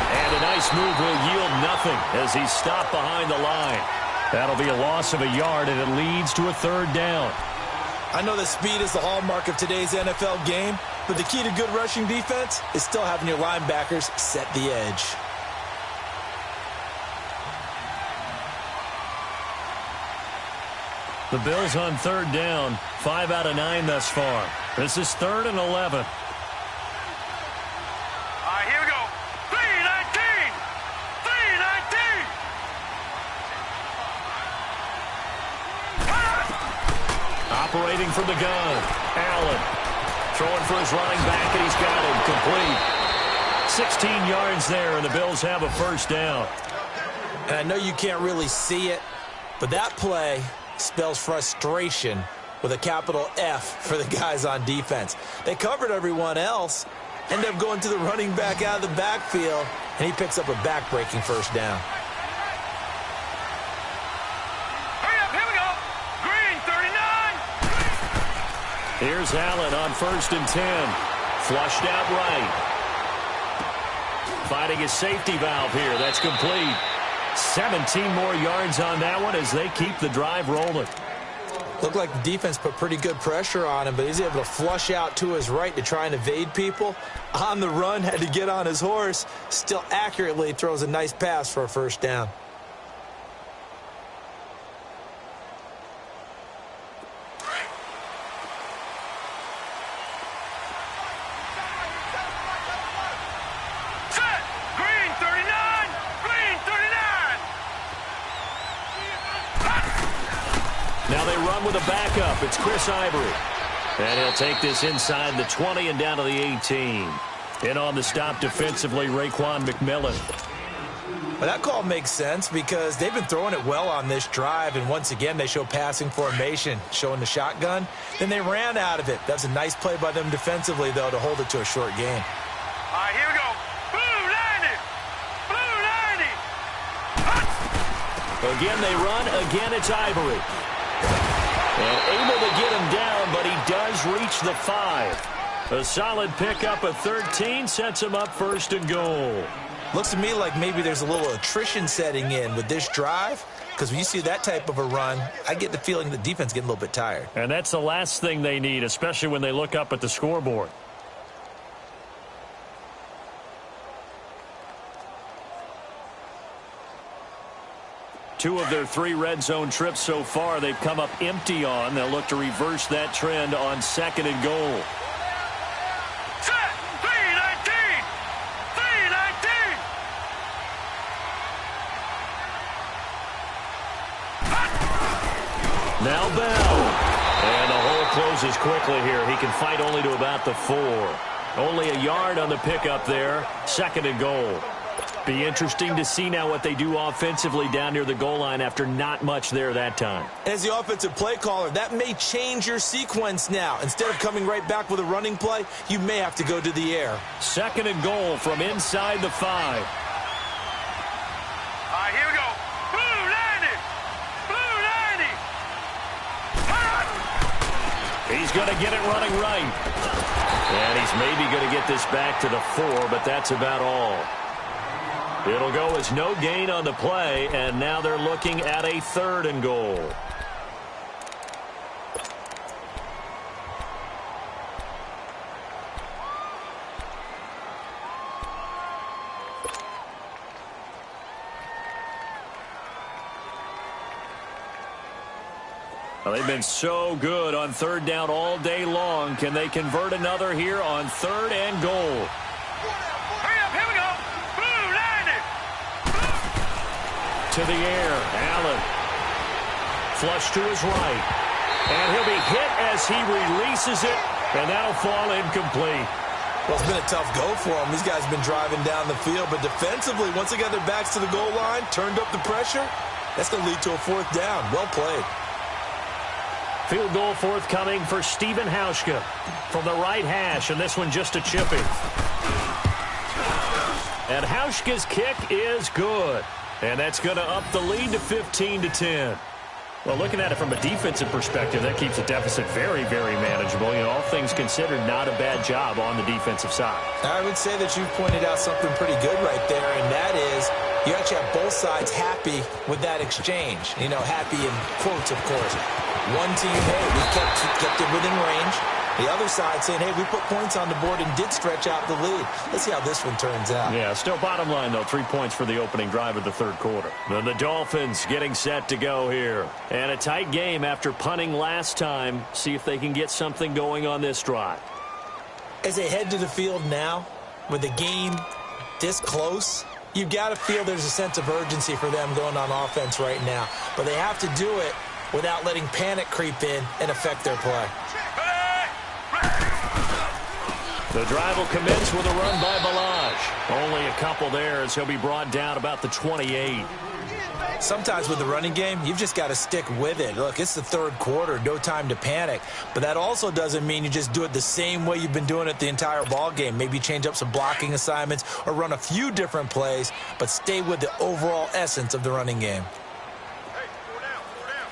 And a nice move will yield nothing as he's stopped behind the line. That'll be a loss of a yard, and it leads to a 3rd down. I know that speed is the hallmark of today's NFL game, but the key to good rushing defense is still having your linebackers set the edge. The Bills on 3rd down, 5 out of 9 thus far. This is 3rd and 11. Operating from the gun. Allen throwing for his running back, and he's got him complete. 16 yards there, and the Bills have a 1st down. And I know you can't really see it, but that play spells frustration with a capital F for the guys on defense. They covered everyone else, ended up going to the running back out of the backfield, and he picks up a back-breaking 1st down. Here's Allen on 1st and 10. Flushed out right. Finding his safety valve here. That's complete. 17 more yards on that one as they keep the drive rolling. Looked like the defense put pretty good pressure on him, but he's able to flush out to his right to try and evade people. On the run, had to get on his horse. Still accurately throws a nice pass for a 1st down. With a backup, it's Chris Ivory. And he'll take this inside the 20 and down to the 18. In on the stop defensively, Raekwon McMillan. Well, that call makes sense because they've been throwing it well on this drive, and once again they show passing formation, showing the shotgun. Then they ran out of it. That's a nice play by them defensively, though, to hold it to a short gain. All right, here we go. Blue 90. Blue 90. Again they run. Again it's Ivory. And able to get him down, but he does reach the 5. A solid pickup of 13 sets him up 1st and goal. Looks to me like maybe there's a little attrition setting in with this drive, because when you see that type of a run, I get the feeling the defense getting a little bit tired. And that's the last thing they need, especially when they look up at the scoreboard. Two of their 3 red zone trips so far, they've come up empty on. They'll look to reverse that trend on 2nd and goal. Set. 3-19. 3-19. Now Bell. And the hole closes quickly here. He can fight only to about the 4. Only a yard on the pickup there. 2nd and goal. Be interesting to see now what they do offensively down near the goal line after not much there that time. As the offensive play caller, that may change your sequence now. Instead of coming right back with a running play, you may have to go to the air. 2nd and goal from inside the 5. All right, here we go. Blue 90. Blue 90. He's going to get it running right. And he's maybe going to get this back to the 4, but that's about all. It'll go as no gain on the play, and now they're looking at a 3rd and goal. Well, they've been so good on 3rd down all day long. Can they convert another here on 3rd and goal? Hurry up, here we go. Blue 90. To the air, Allen. Flush to his right. And he'll be hit as he releases it, and that'll fall incomplete. Well, it's been a tough go for them. These guys have been driving down the field, but defensively, once they got their backs to the goal line, turned up the pressure, that's going to lead to a 4th down. Well played. Field goal forthcoming for Stephen Hauschka from the right hash, and this one just a chipping. And Hauschka's kick is good, and that's going to up the lead to 15-10. Well, looking at it from a defensive perspective, that keeps the deficit very, very manageable. You know, all things considered, not a bad job on the defensive side. I would say that you've pointed out something pretty good right there, and that is you actually have both sides happy with that exchange. You know, happy in quotes, of course. One team, hey, we kept it within range. The other side saying, hey, we put points on the board and did stretch out the lead. Let's see how this one turns out. Yeah, still bottom line, though, 3 points for the opening drive of the 3rd quarter. Then the Dolphins getting set to go here. And a tight game after punting last time. See if they can get something going on this drive. As they head to the field now, with the game this close, you've got to feel there's a sense of urgency for them going on offense right now. But they have to do it without letting panic creep in and affect their play. The drive will commence with a run by Balaj. Only a couple there as he'll be brought down about the 28. Sometimes with the running game, you've just got to stick with it. Look, it's the 3rd quarter, no time to panic. But that also doesn't mean you just do it the same way you've been doing it the entire ball game. Maybe change up some blocking assignments or run a few different plays, but stay with the overall essence of the running game. Hey, 4 down, 4 down.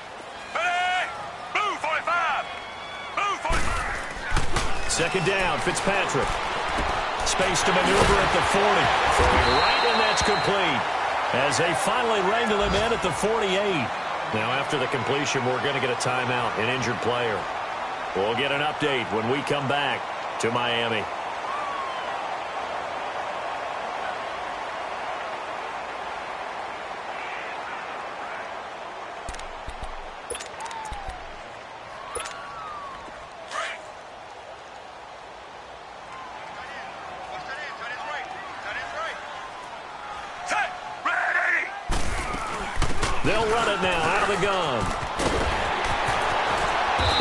Hey, blue 45. Blue 45. 2nd down, Fitzpatrick. Space to maneuver at the 40. Throwing right, and that's complete. As they finally wrangle him in at the 48. Now, after the completion, we're going to get a timeout, an injured player. We'll get an update when we come back to Miami. They'll run it now out of the gun.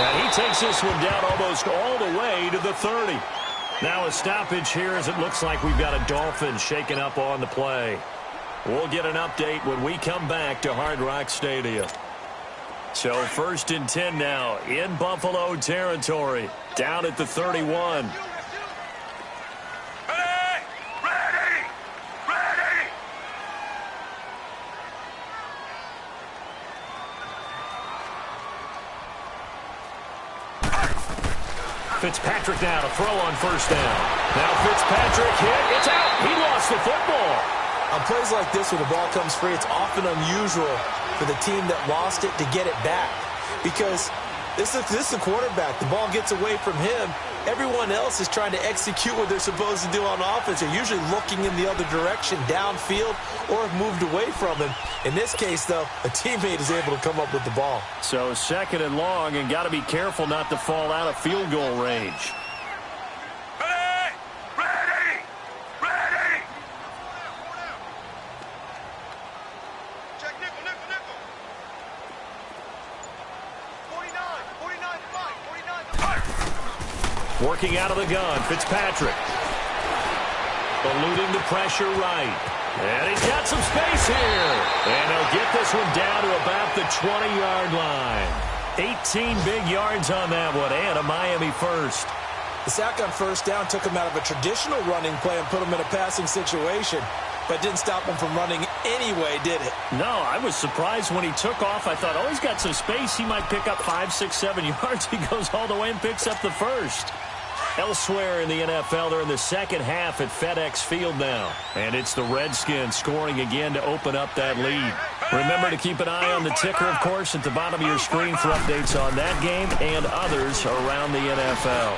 And he takes this one down almost all the way to the 30. Now a stoppage here as it looks like we've got a Dolphin shaken up on the play. We'll get an update when we come back to Hard Rock Stadium. So 1st and 10 now in Buffalo territory, down at the 31. Fitzpatrick now to throw on 1st down. Now Fitzpatrick hit. It's out. He lost the football. On plays like this where the ball comes free, it's often unusual for the team that lost it to get it back. Because this is the quarterback. The ball gets away from him. Everyone else is trying to execute what they're supposed to do on offense. They're usually looking in the other direction, downfield, or have moved away from him. In this case, though, a teammate is able to come up with the ball. So 2nd and long, and got to be careful not to fall out of field goal range. Ready! Ready! Ready! Check nickel, nickel, nickel. 49, 49 to fight, 49 to fight. Working out of the gun, Fitzpatrick. Eluding the pressure right. And he's got some space here. And he'll get this one down to about the 20-yard line. 18 big yards on that one, and a Miami first. The sack on first down took him out of a traditional running play and put him in a passing situation, but didn't stop him from running anyway, did it? No, I was surprised when he took off. I thought, oh, he's got some space. He might pick up 5, 6, 7 yards. He goes all the way and picks up the first. Elsewhere in the NFL, they're in the second half at FedEx Field now. And it's the Redskins scoring again to open up that lead. Remember to keep an eye on the ticker, of course, at the bottom of your screen for updates on that game and others around the NFL.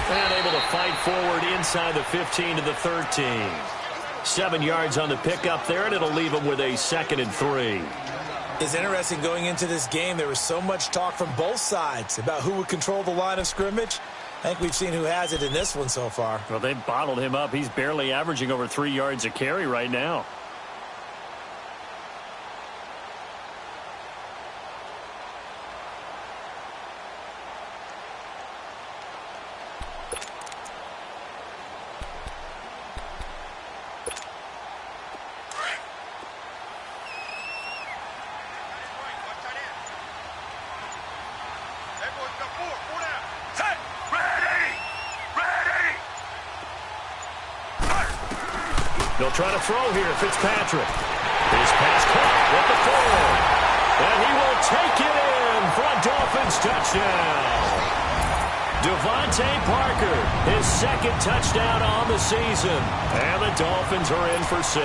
And able to fight forward inside the 15 to the 13. 7 yards on the pickup there, and it'll leave them with a 2nd and 3. It's interesting going into this game. There was so much talk from both sides about who would control the line of scrimmage. I think we've seen who has it in this one so far. Well, they've bottled him up. He's barely averaging over 3 yards a carry right now. They'll try to throw here, Fitzpatrick. His pass caught with the 4. And he will take it in for a Dolphins touchdown. Devontae Parker, his 2nd touchdown on the season. And the Dolphins are in for 6.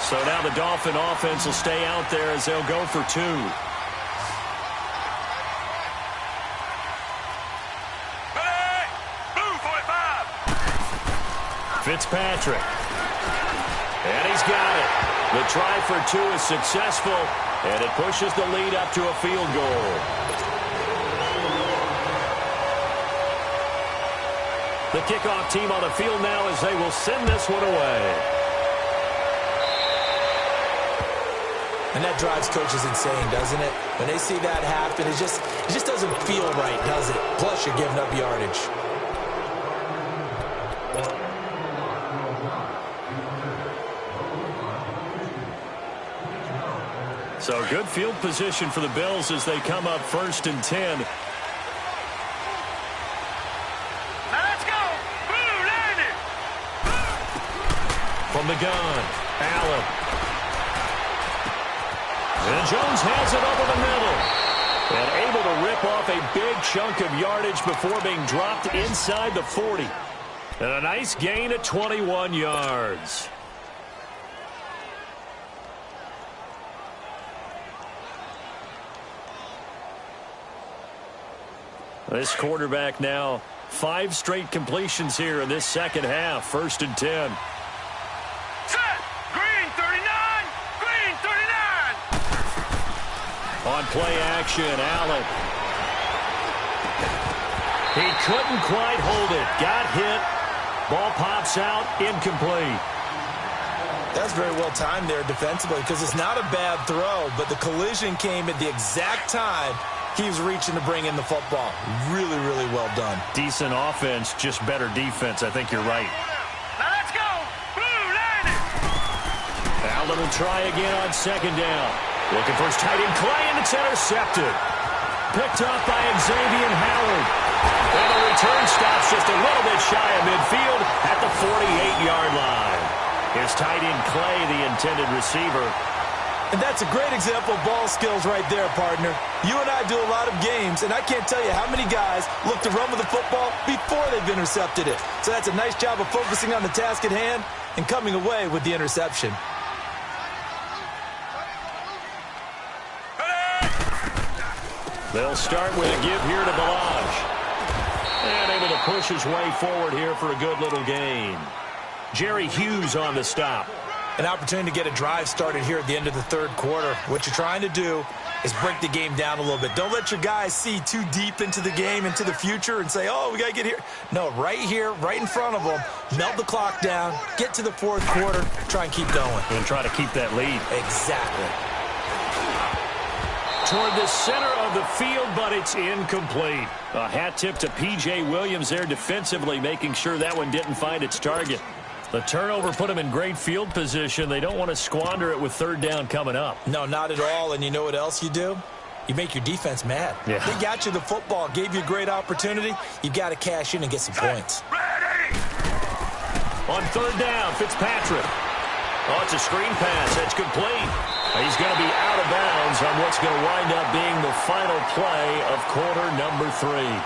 So now the Dolphin offense will stay out there as they'll go for 2. Fitzpatrick. And he's got it. The try for 2 is successful, and it pushes the lead up to a field goal. The kickoff team on the field now as they will send this one away. And that drives coaches insane, doesn't it? When they see that happen, it just doesn't feel right, does it? Plus, you're giving up yardage. So good field position for the Bills as they come up 1st and 10. Now let's go. Blue, land it. From the gun, Allen. And Jones has it over the middle. And able to rip off a big chunk of yardage before being dropped inside the 40. And a nice gain of 21 yards. This quarterback now 5 straight completions here in this second half. 1st and 10. Set. Green 39. Green 39. On play action, Allen. He couldn't quite hold it. Got hit. Ball pops out. Incomplete. That's very well timed there defensively because it's not a bad throw, but the collision came at the exact time he was reaching to bring in the football. Really, really well done. Decent offense, just better defense. I think you're right. Now let's go. Blue, land it. Allen will try again on 2nd down. Looking for his tight end Clay, and it's intercepted. Picked up by Xavier Howard. And the return stops just a little bit shy of midfield at the 48-yard line. Here's tight end Clay, the intended receiver. And that's a great example of ball skills right there, partner. You and I do a lot of games, and I can't tell you how many guys look to run with the football before they've intercepted it. So that's a nice job of focusing on the task at hand and coming away with the interception. They'll start with a give here to Balaj. And able to push his way forward here for a good little gain. Jerry Hughes on the stop. An opportunity to get a drive started here at the end of the 3rd quarter. What you're trying to do is break the game down a little bit. Don't let your guys see too deep into the game, into the future, and say, oh, we got to get here. No, right here, right in front of them, melt the clock down, get to the 4th quarter, try and keep going. And try to keep that lead. Exactly. toward the center of the field, but it's incomplete. A hat tip to P.J. Williams there defensively, making sure that one didn't find its target. The turnover put them in great field position. They don't want to squander it with third down coming up. No, not at all. And you know what else you do? You make your defense mad. Yeah. They got you the football, gave you a great opportunity. You got to cash in and get some points. Ready! On third down, Fitzpatrick. Oh, it's a screen pass. That's complete. He's going to be out of bounds on what's going to wind up being the final play of quarter number 3.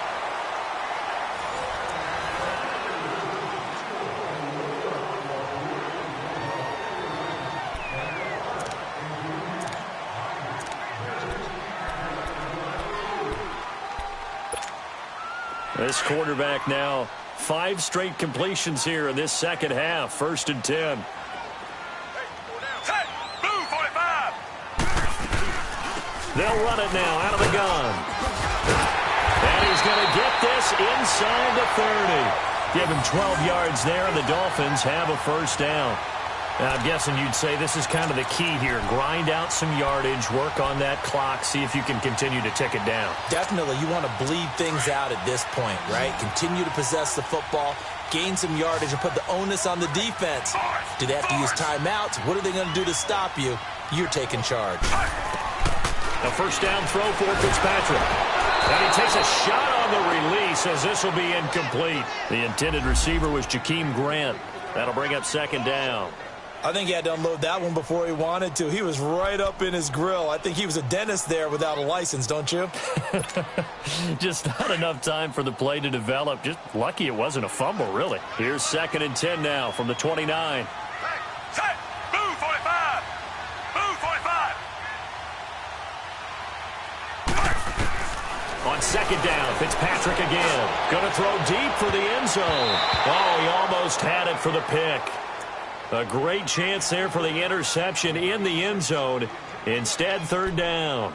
This quarterback now 5 straight completions here in this second half. 1st and 10. Set! Blue 45! They'll run it now out of the gun. And he's going to get this inside the 30. Give him 12 yards there, and the Dolphins have a first down. Now, I'm guessing you'd say this is kind of the key here. Grind out some yardage, work on that clock, see if you can continue to tick it down. Definitely. You want to bleed things out at this point, right? Continue to possess the football, gain some yardage, and put the onus on the defense. Do they have to use timeouts? What are they going to do to stop you? You're taking charge. A first down throw for Fitzpatrick. And he takes a shot on the release as this will be incomplete. The intended receiver was Jakeem Grant. That'll bring up second down. I think he had to unload that one before he wanted to. He was right up in his grill. I think he was a dentist there without a license, don't you? Just not enough time for the play to develop. Just lucky it wasn't a fumble, really. Here's 2nd and 10 now from the 29. Set! Blue 45! Blue 45! On 2nd down, Fitzpatrick again. Going to throw deep for the end zone. Oh, he almost had it for the pick. A great chance there for the interception in the end zone. Instead, third down.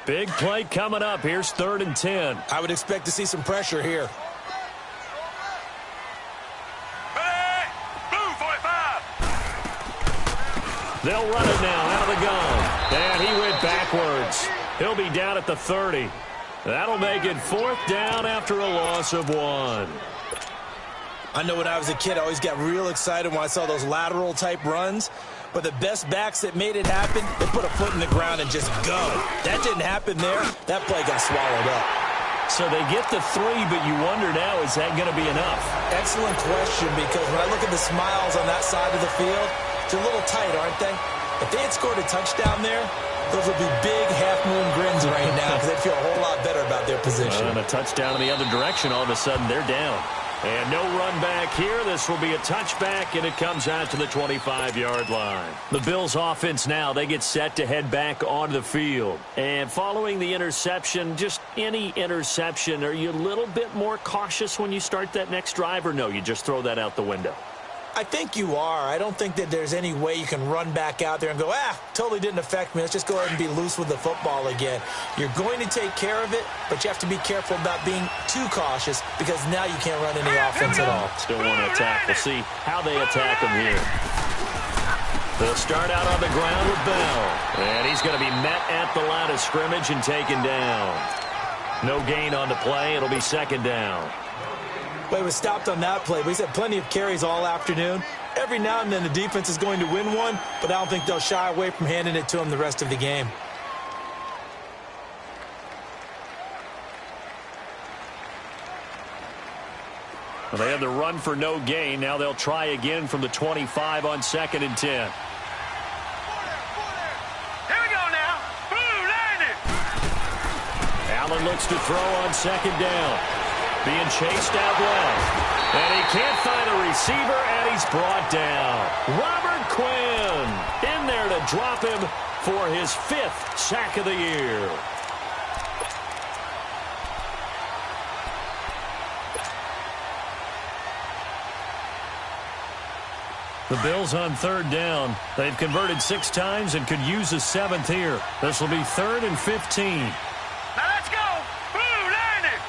Big play coming up. Here's 3rd and 10. I would expect to see some pressure here. Ready! Blue 45! They'll run it now out of the gun. And he went backwards. He'll be down at the 30. That'll make it 4th down after a loss of 1. I know when I was a kid, I always got real excited when I saw those lateral type runs. But the best backs that made it happen, they put a foot in the ground and just go. That didn't happen there. That play got swallowed up. So they get the 3, but you wonder now, is that going to be enough? Excellent question, because when I look at the smiles on that side of the field, they're a little tight, aren't they? If they had scored a touchdown there, those would be big half-moon grins right now because they'd feel a whole lot better about their position. And a touchdown in the other direction, all of a sudden they're down. And no run back here. This will be a touchback, and it comes out to the 25-yard line. The Bills' offense now, they get set to head back onto the field. And following the interception, just any interception, are you a little bit more cautious when you start that next drive, or no, you just throw that out the window? I think you are. I don't think that there's any way you can run back out there and go, totally didn't affect me. Let's just go ahead and be loose with the football again. You're going to take care of it, but you have to be careful about being too cautious because now you can't run any offense at all. Still want to attack. We'll see how they attack him here. They'll start out on the ground with Bell. And he's going to be met at the line of scrimmage and taken down. No gain on the play. It'll be 2nd down. Well, he was stopped on that play, but he's had plenty of carries all afternoon. Every now and then the defense is going to win one, but I don't think they'll shy away from handing it to him the rest of the game. Well, they had the run for no gain. Now they'll try again from the 25 on 2nd and 10. Here we go now. Blue landed. Allen looks to throw on 2nd down. Being chased out left. And he can't find a receiver, and he's brought down. Robert Quinn in there to drop him for his 5th sack of the year. The Bills on 3rd down. They've converted 6 times and could use a 7th here. This will be 3rd and 15. Now let's go. Blue landed.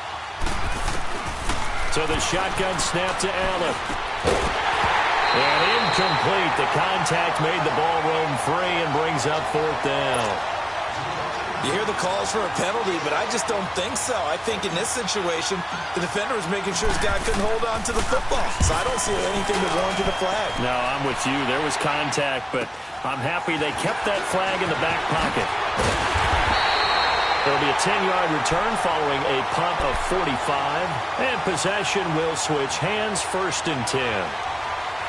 So the shotgun snap to Allen. And incomplete. The contact made the ball roam free and brings up 4th down. You hear the calls for a penalty, but I just don't think so. I think in this situation, the defender was making sure his guy couldn't hold on to the football. So I don't see anything that warranted a flag. No, I'm with you. There was contact, but I'm happy they kept that flag in the back pocket. There'll be a 10-yard return following a punt of 45. And possession will switch hands, 1st and 10.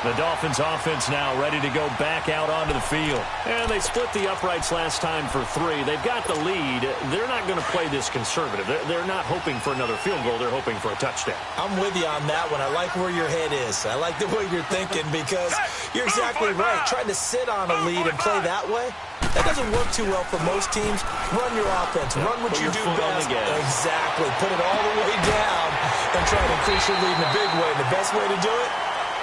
The Dolphins offense now ready to go back out onto the field. And they split the uprights last time for 3. They've got the lead. They're not going to play this conservative. They're not hoping for another field goal. They're hoping for a touchdown. I'm with you on that one. I like where your head is. I like the way you're thinking because you're exactly right. Trying to sit on a lead and play that way, that doesn't work too well for most teams. Run your offense. Run what you do best. Exactly. Put it all the way down and try to increase your lead in a big way. And the best way to do it,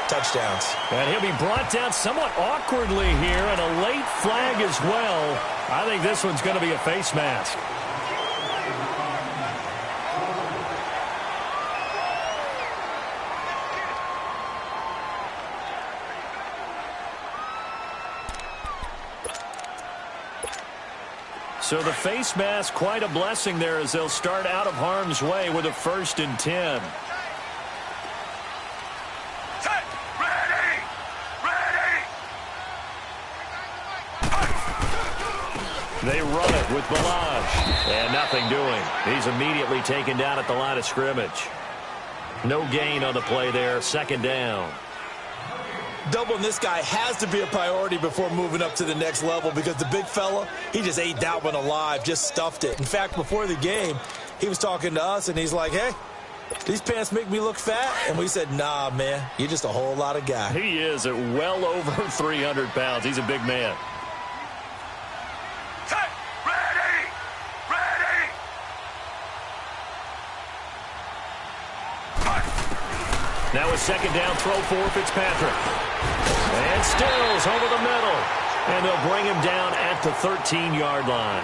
touchdowns. And he'll be brought down somewhat awkwardly here, and a late flag as well. I think this one's going to be a face mask. So the face mask, quite a blessing there as they'll start out of harm's way with a 1st and 10. They run it with Balaj. And nothing doing. He's immediately taken down at the line of scrimmage. No gain on the play there. 2nd down. Doubling this guy has to be a priority before moving up to the next level because the big fella, he just ate that one alive, just stuffed it. In fact, before the game, he was talking to us, and he's like, hey, these pants make me look fat? And we said, nah, man, you're just a whole lot of guy. He is at well over 300 pounds. He's a big man. Now a 2nd down throw for Fitzpatrick. And Stills over the middle. And they'll bring him down at the 13-yard line.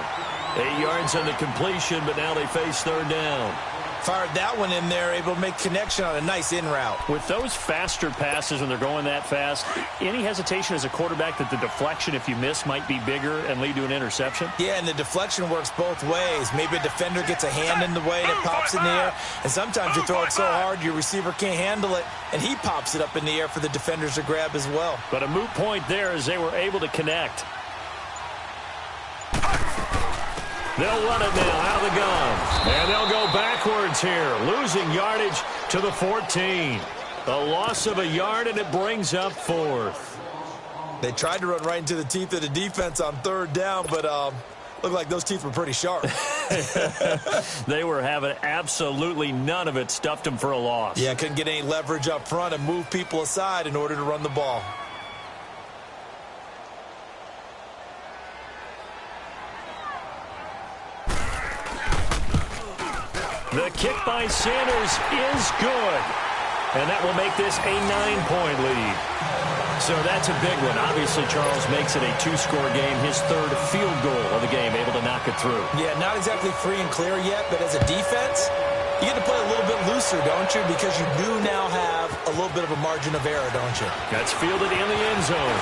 8 yards on the completion, but now they face 3rd down. Fired that one in there, able to make connection on a nice in route. With those faster passes when they're going that fast, any hesitation as a quarterback that the deflection, if you miss, might be bigger and lead to an interception? Yeah, and the deflection works both ways. Maybe a defender gets a hand in the way and it pops in the air. And sometimes you throw it so hard your receiver can't handle it, and he pops it up in the air for the defenders to grab as well. But a moot point there as they were able to connect. They'll run it now out of the gun. And they'll go backwards here, losing yardage to the 14. A loss of a yard, and it brings up 4th. They tried to run right into the teeth of the defense on 3rd down, but looked like those teeth were pretty sharp. They were having absolutely none of it, stuffed them for a loss. Yeah, couldn't get any leverage up front and move people aside in order to run the ball. The kick by Sanders is good. And that will make this a 9-point lead. So that's a big one. Obviously, Charles makes it a 2-score game. His 3rd field goal of the game, able to knock it through. Yeah, not exactly free and clear yet, but as a defense, you get to play a little bit looser, don't you? Because you do now have a little bit of a margin of error, don't you? That's fielded in the end zone.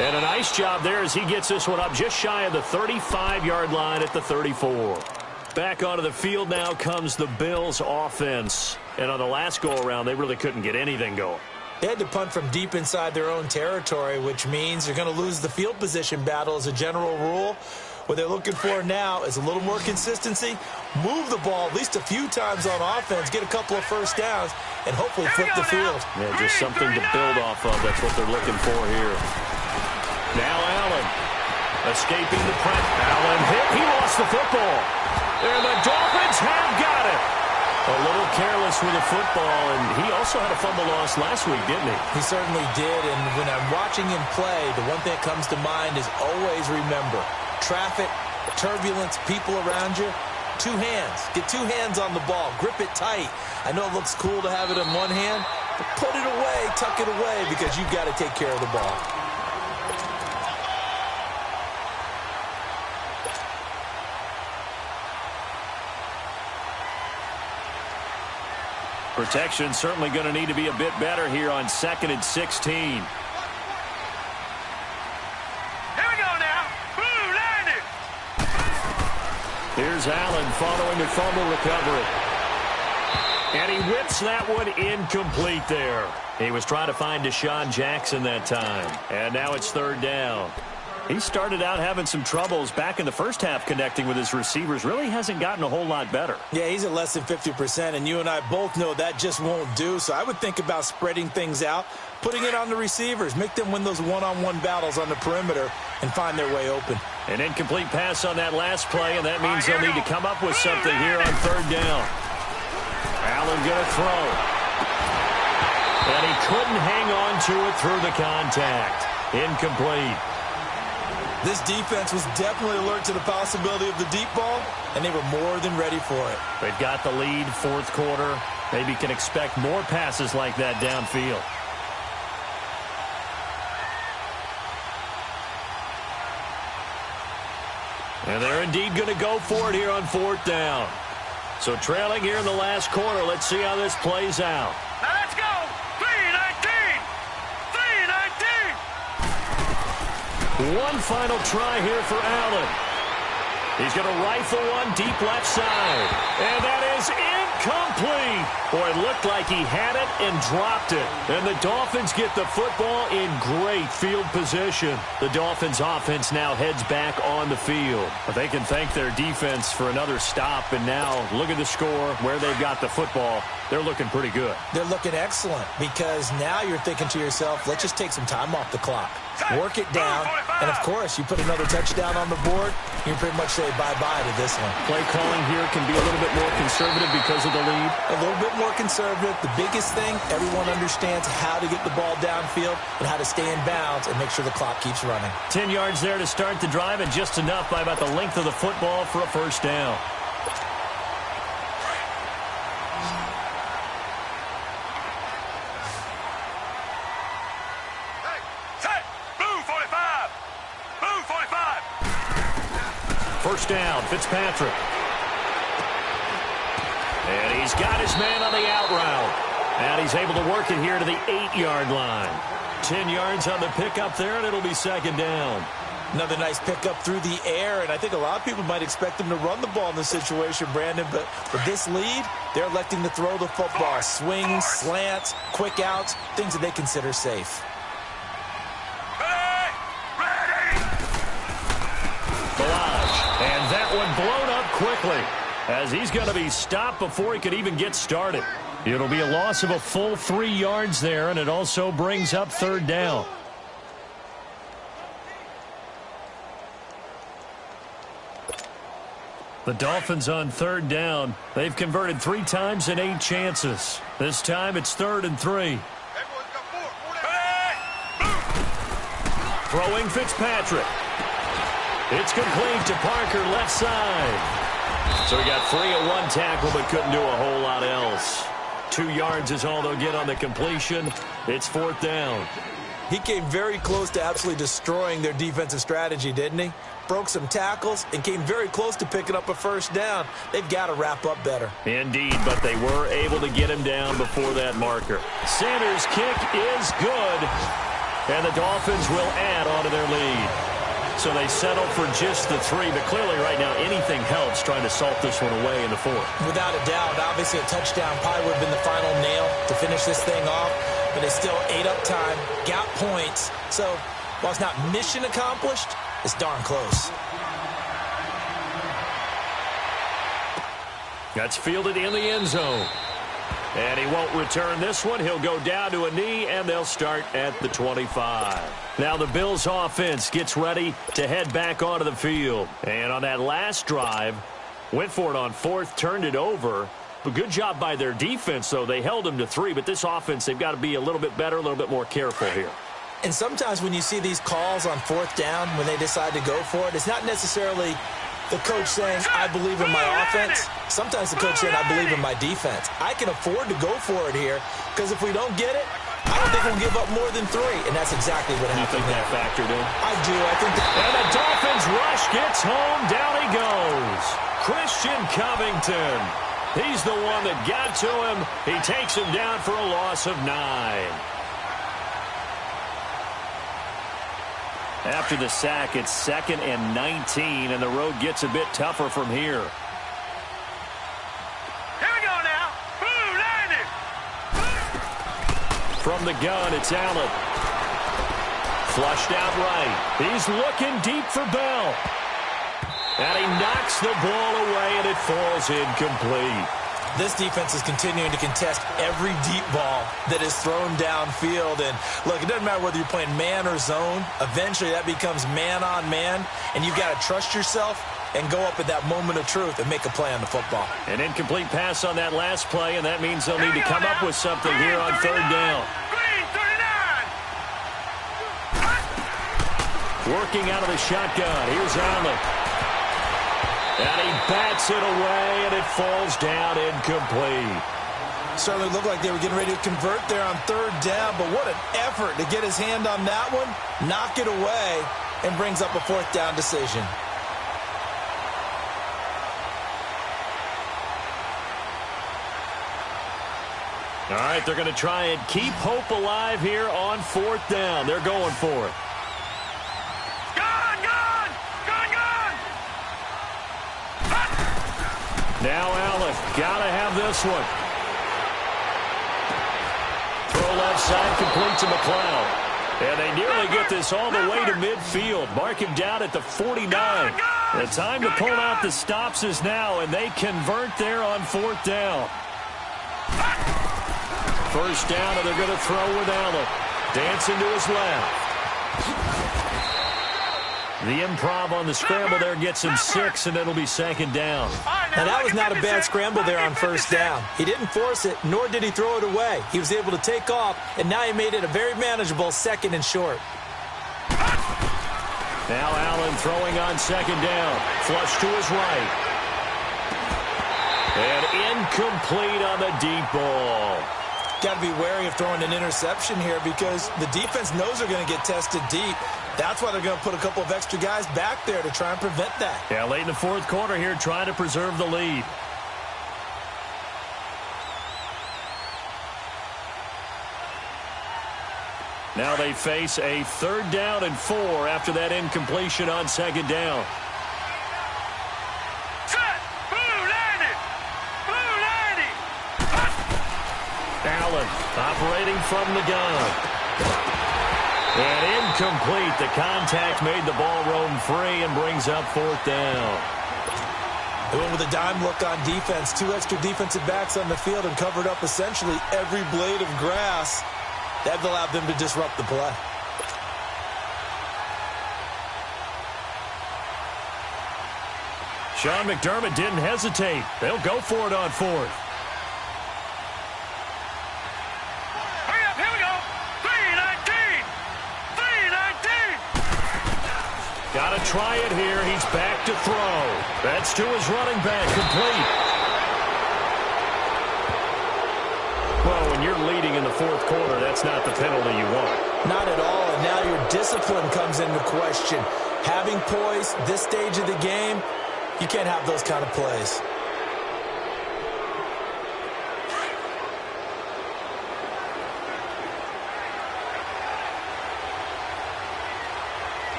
And a nice job there as he gets this one up just shy of the 35-yard line at the 34. Back onto the field now comes the Bills offense. And on the last go-around, they really couldn't get anything going. They had to punt from deep inside their own territory, which means you're going to lose the field position battle as a general rule. What they're looking for now is a little more consistency, move the ball at least a few times on offense, get a couple of first downs, and hopefully flip the field. Yeah, just something to build off of. That's what they're looking for here. Now Allen escaping the press. Allen hit. He lost the football. And the Dolphins have got it. A little careless with the football, and he also had a fumble loss last week, didn't he? He certainly did, and when I'm watching him play, the one thing that comes to mind is always remember, traffic, turbulence, people around you, 2 hands. Get 2 hands on the ball. Grip it tight. I know it looks cool to have it in one hand, but put it away, tuck it away, because you've got to take care of the ball. Protection certainly going to need to be a bit better here on 2nd and 16. Here we go now. Boom, landed. Here's Allen following the fumble recovery. And he whips that one incomplete there. He was trying to find Deshaun Jackson that time. And now it's 3rd down. He started out having some troubles back in the first half connecting with his receivers. Really hasn't gotten a whole lot better. Yeah, he's at less than 50%, and you and I both know that just won't do. So I would think about spreading things out, putting it on the receivers, make them win those one-on-one battles on the perimeter and find their way open. An incomplete pass on that last play, and that means they'll need to come up with something here on 3rd down. Allen going to throw. And he couldn't hang on to it through the contact. Incomplete. This defense was definitely alert to the possibility of the deep ball, and they were more than ready for it. They've got the lead, 4th quarter. Maybe can expect more passes like that downfield. And they're indeed going to go for it here on 4th down. So trailing here in the last quarter. Let's see how this plays out. Now let's go. 3-19. 3-19. One final try here for Allen. He's going to rifle one deep left side. And that is incomplete. Boy, it looked like he had it and dropped it. And the Dolphins get the football in great field position. The Dolphins offense now heads back on the field. But they can thank their defense for another stop. And now look at the score, where they've got the football. They're looking pretty good. They're looking excellent because now you're thinking to yourself, let's just take some time off the clock. Work it down, and of course, you put another touchdown on the board, you pretty much say bye-bye to this one. Play calling here can be a little bit more conservative because of the lead. A little bit more conservative. The biggest thing, everyone understands how to get the ball downfield and how to stay in bounds and make sure the clock keeps running. 10 yards there to start the drive, and just enough by about the length of the football for a 1st down. First down, Fitzpatrick. And he's got his man on the out route. And he's able to work it here to the 8-yard line. 10 yards on the pickup there, and it'll be 2nd down. Another nice pickup through the air, and I think a lot of people might expect him to run the ball in this situation, Brandon, but with this lead, they're electing to throw the football. Swings, slants, quick outs, things that they consider safe. And that one blown up quickly as he's going to be stopped before he could even get started. It'll be a loss of a full 3 yards there, and it also brings up 3rd down. The Dolphins on 3rd down. They've converted 3 times in 8 chances. This time it's 3rd and 3. Throwing Fitzpatrick. It's complete to Parker, left side. So he got free at one tackle, but couldn't do a whole lot else. 2 yards is all they'll get on the completion. It's 4th down. He came very close to absolutely destroying their defensive strategy, didn't he? Broke some tackles and came very close to picking up a 1st down. They've got to wrap up better. Indeed, but they were able to get him down before that marker. Sanders' kick is good, and the Dolphins will add on to their lead. So they settle for just the 3, but clearly right now anything helps trying to salt this one away in the 4th. Without a doubt, obviously a touchdown probably would have been the final nail to finish this thing off, but they still ate up time, got points. So while it's not mission accomplished, it's darn close. That's fielded in the end zone. And he won't return this one. He'll go down to a knee, and they'll start at the 25. Now the Bills offense gets ready to head back onto the field. And on that last drive, went for it on 4th, turned it over. A good job by their defense, though. They held them to 3, but this offense, they've got to be a little bit better, a little bit more careful here. And sometimes when you see these calls on 4th down, when they decide to go for it, it's not necessarily the coach saying, I believe in my offense. Sometimes the coach saying, I believe in my defense. I can afford to go for it here because if we don't get it, I don't think we'll give up more than 3. And that's exactly what happened. You think that factored in? I do. I think that. And the Dolphins rush gets home. Down he goes. Christian Covington. He's the one that got to him. He takes him down for a loss of 9. After the sack, it's 2nd and 19, and the road gets a bit tougher from here. Here we go now. Boom, landed. From the gun, it's Allen. Flushed out right. He's looking deep for Bell. And he knocks the ball away, and it falls incomplete. This defense is continuing to contest every deep ball that is thrown downfield. And, look, it doesn't matter whether you're playing man or zone. Eventually, that becomes man-on-man, and you've got to trust yourself and go up at that moment of truth and make a play on the football. An incomplete pass on that last play, and that means they'll need to come up with something here on 3rd down. Working out of the shotgun. Here's Allen. And he bats it away, and it falls down incomplete. Certainly looked like they were getting ready to convert there on 3rd down, but what an effort to get his hand on that one, knock it away, and brings up a 4th down decision. All right, they're going to try and keep hope alive here on 4th down. They're going for it. Now Allen, got to have this one. Throw left side, complete to McLeod. And they nearly get this all the way to midfield. Mark him down at the 49. The time to pull out the stops is now, and they convert there on 4th down. 1st down, and they're going to throw with Allen. Dancing to his left. The improv on the scramble there gets him 6, and it'll be 2nd down. Now, that was not a bad scramble there on 1st down. He didn't force it, nor did he throw it away. He was able to take off, and now he made it a very manageable 2nd and short. Now Allen throwing on 2nd down. Flush to his right. And incomplete on the deep ball. Got to be wary of throwing an interception here because the defense knows they're going to get tested deep. That's why they're going to put a couple of extra guys back there to try and prevent that. Yeah, late in the 4th quarter here, trying to preserve the lead. Now they face a 3rd down and 4 after that incompletion on 2nd down. Allen operating from the gun. And incomplete. The contact made the ball roam free and brings up 4th down. They went with a dime look on defense. 2 extra defensive backs on the field and covered up essentially every blade of grass. That allowed them to disrupt the play. Sean McDermott didn't hesitate. They'll go for it on 4th. Got to try it here. He's back to throw. That's to his running back. Complete. Well, when you're leading in the 4th quarter, that's not the penalty you want. Not at all. And now your discipline comes into question. Having poise this stage of the game, you can't have those kind of plays.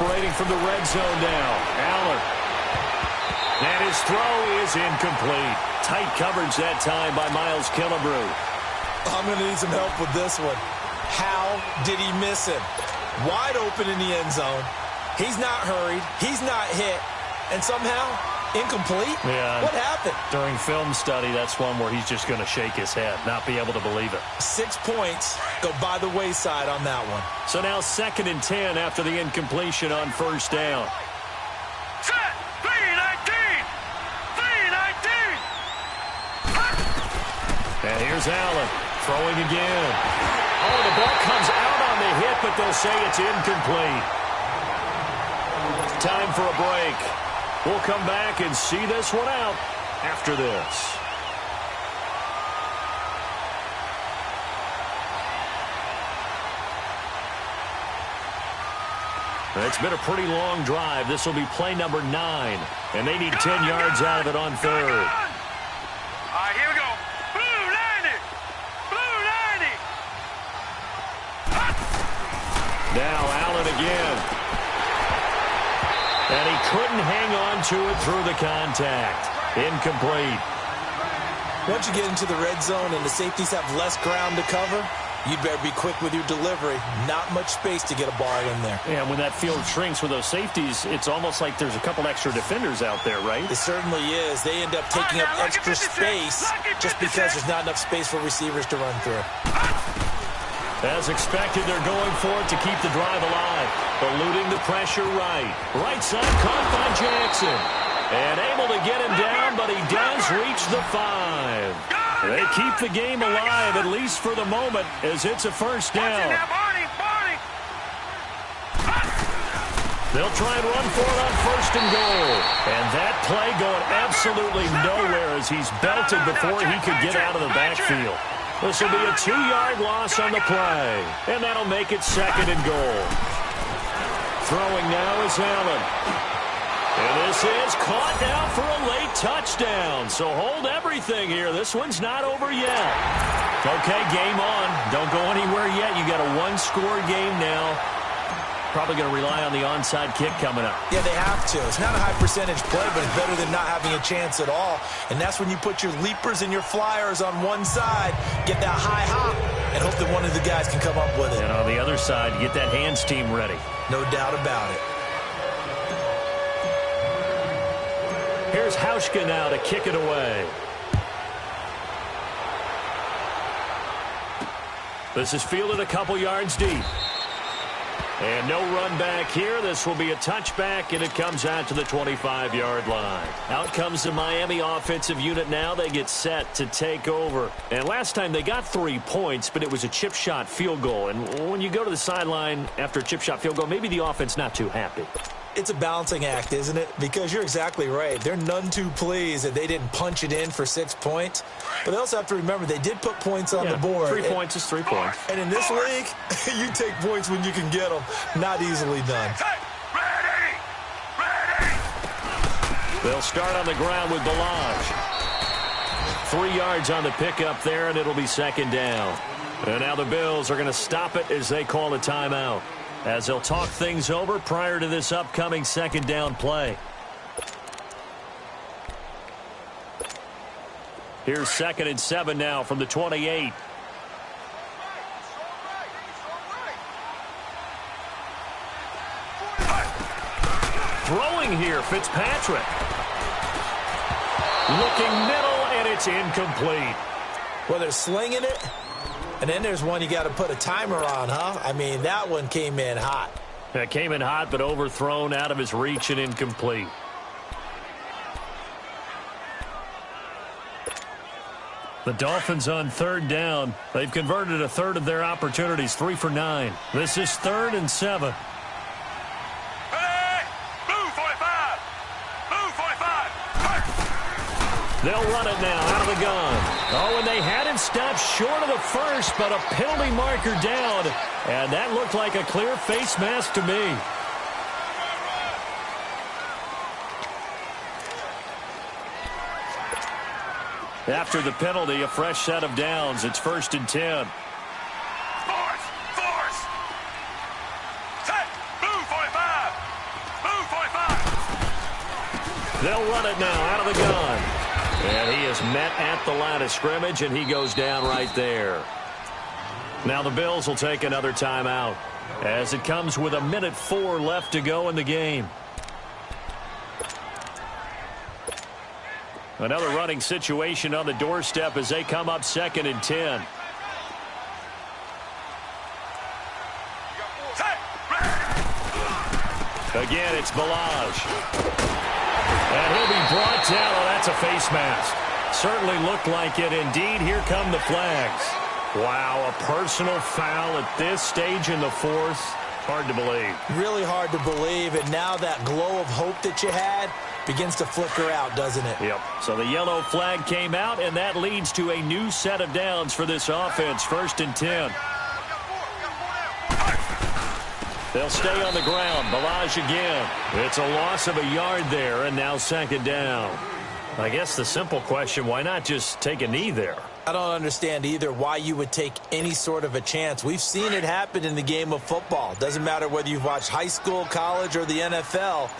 Operating from the red zone now. Allen. And his throw is incomplete. Tight coverage that time by Miles Killebrew. I'm going to need some help with this one. How did he miss him? Wide open in the end zone. He's not hurried. He's not hit. And somehow, incomplete? Yeah. What happened? During film study, that's one where he's just going to shake his head, not be able to believe it. 6 points go by the wayside on that one. So now 2nd and 10 after the incompletion on 1st down. Set! 3-19! 3-19! And here's Allen throwing again. Oh, the ball comes out on the hit, but they'll say it's incomplete. Time for a break. We'll come back and see this one out after this. It's been a pretty long drive. This will be play number 9, and they need 10 yards out of it on third. All right, here we go. Blue 90. Blue 90. Now Allen again. And he couldn't hang on to it through the contact. Incomplete. Once you get into the red zone and the safeties have less ground to cover, you'd better be quick with your delivery. Not much space to get a ball in there. Yeah, when that field shrinks with those safeties, it's almost like there's a couple extra defenders out there, right? It certainly is. They end up taking up extra space just because there's not enough space for receivers to run through. As expected, they're going for it to keep the drive alive. Eluding the pressure right. Right side caught by Jackson. And able to get him down, but he does reach the 5. They keep the game alive, at least for the moment, as it's a first down. They'll try and run for it on first and goal. And that play going absolutely nowhere as he's belted before he could get out of the backfield. This will be a 2-yard loss on the play. And that'll make it second and goal. Throwing now is Allen. And this is caught now for a late touchdown. So hold everything here. This one's not over yet. Okay, game on. Don't go anywhere yet. You got a one-score game now. Probably going to rely on the onside kick coming up. Yeah, they have to. It's not a high percentage play, but it's better than not having a chance at all. And that's when you put your leapers and your flyers on one side, get that high hop, and hope that one of the guys can come up with it. And on the other side, get that hands team ready. No doubt about it. Here's Hauschka now to kick it away. This is fielded a couple yards deep. And no run back here. This will be a touchback, and it comes out to the 25-yard line. Out comes the Miami offensive unit now. They get set to take over. And last time they got 3 points, but it was a chip shot field goal. And when you go to the sideline after a chip shot field goal, maybe the offense not too happy. It's a balancing act, isn't it? Because you're exactly right. They're none too pleased that they didn't punch it in for 6 points. But they also have to remember they did put points on the board. 3 points is 3 points. And in this league, you take points when you can get them. Not easily done. Ready! Ready! They'll start on the ground with Balaj. 3 yards on the pickup there, and it'll be second down. And now the Bills are going to stop it as they call a timeout, as they'll talk things over prior to this upcoming second down play. Here's 2nd and 7 now from the 28. Throwing here, Fitzpatrick. Looking middle, and it's incomplete. Well, they're slinging it. And then there's one you got to put a timer on, huh? I mean, that one came in hot. That came in hot, but overthrown, out of his reach, and incomplete. The Dolphins on third down. They've converted a third of their opportunities, 3 for 9. This is 3rd and 7. Hey! Blue 45! Blue 45! They'll run it now out of the gun. Oh, and they had him stopped short of the first, but a penalty marker down. And that looked like a clear face mask to me. After the penalty, a fresh set of downs. It's 1st and 10. Force! Force! Set! Blue 45! Blue 45! They'll run it now out of the gun. And he is met at the line of scrimmage, and he goes down right there. Now the Bills will take another timeout as it comes with 1:04 left to go in the game. Another running situation on the doorstep as they come up 2nd and 10. Again, it's Balaj. And he'll be brought down. Oh, that's a face mask. Certainly looked like it. Indeed, here come the flags. Wow, a personal foul at this stage in the 4th. Hard to believe. Really hard to believe. And now that glow of hope that you had begins to flicker out, doesn't it? Yep. So the yellow flag came out, and that leads to a new set of downs for this offense. 1st and 10. They'll stay on the ground. Balaj again. It's a loss of a yard there, and now second down. I guess the simple question, why not just take a knee there? I don't understand either why you would take any sort of a chance. We've seen it happen in the game of football. Doesn't matter whether you've watched high school, college, or the NFL.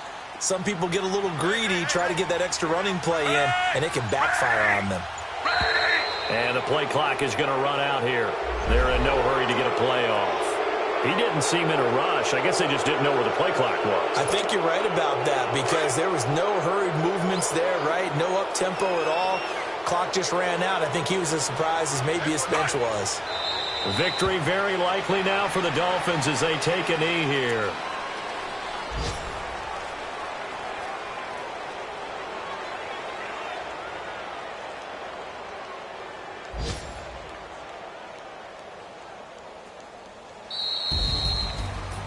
Some people get a little greedy, try to get that extra running play in, and it can backfire on them. And the play clock is going to run out here. They're in no hurry to get a play off. He didn't seem in a rush. I guess they just didn't know where the play clock was. I think you're right about that because there was no hurried movements there, right? No up-tempo at all. Clock just ran out. I think he was as surprised as maybe his bench was. Victory very likely now for the Dolphins as they take a knee here.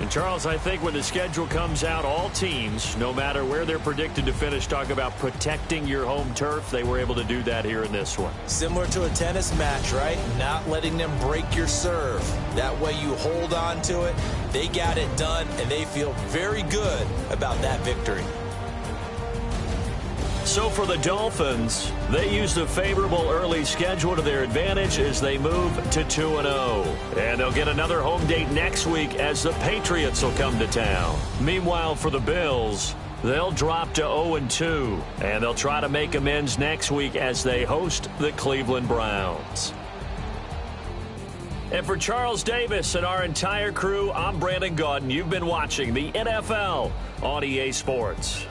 And Charles, I think when the schedule comes out, all teams, no matter where they're predicted to finish, talk about protecting your home turf. They were able to do that here in this one. Similar to a tennis match, right? Not letting them break your serve. That way you hold on to it. They got it done, and they feel very good about that victory. So for the Dolphins, they used a favorable early schedule to their advantage as they move to 2-0. And they'll get another home date next week as the Patriots will come to town. Meanwhile, for the Bills, they'll drop to 0-2. And they'll try to make amends next week as they host the Cleveland Browns. And for Charles Davis and our entire crew, I'm Brandon Gaudin. You've been watching the NFL on EA Sports.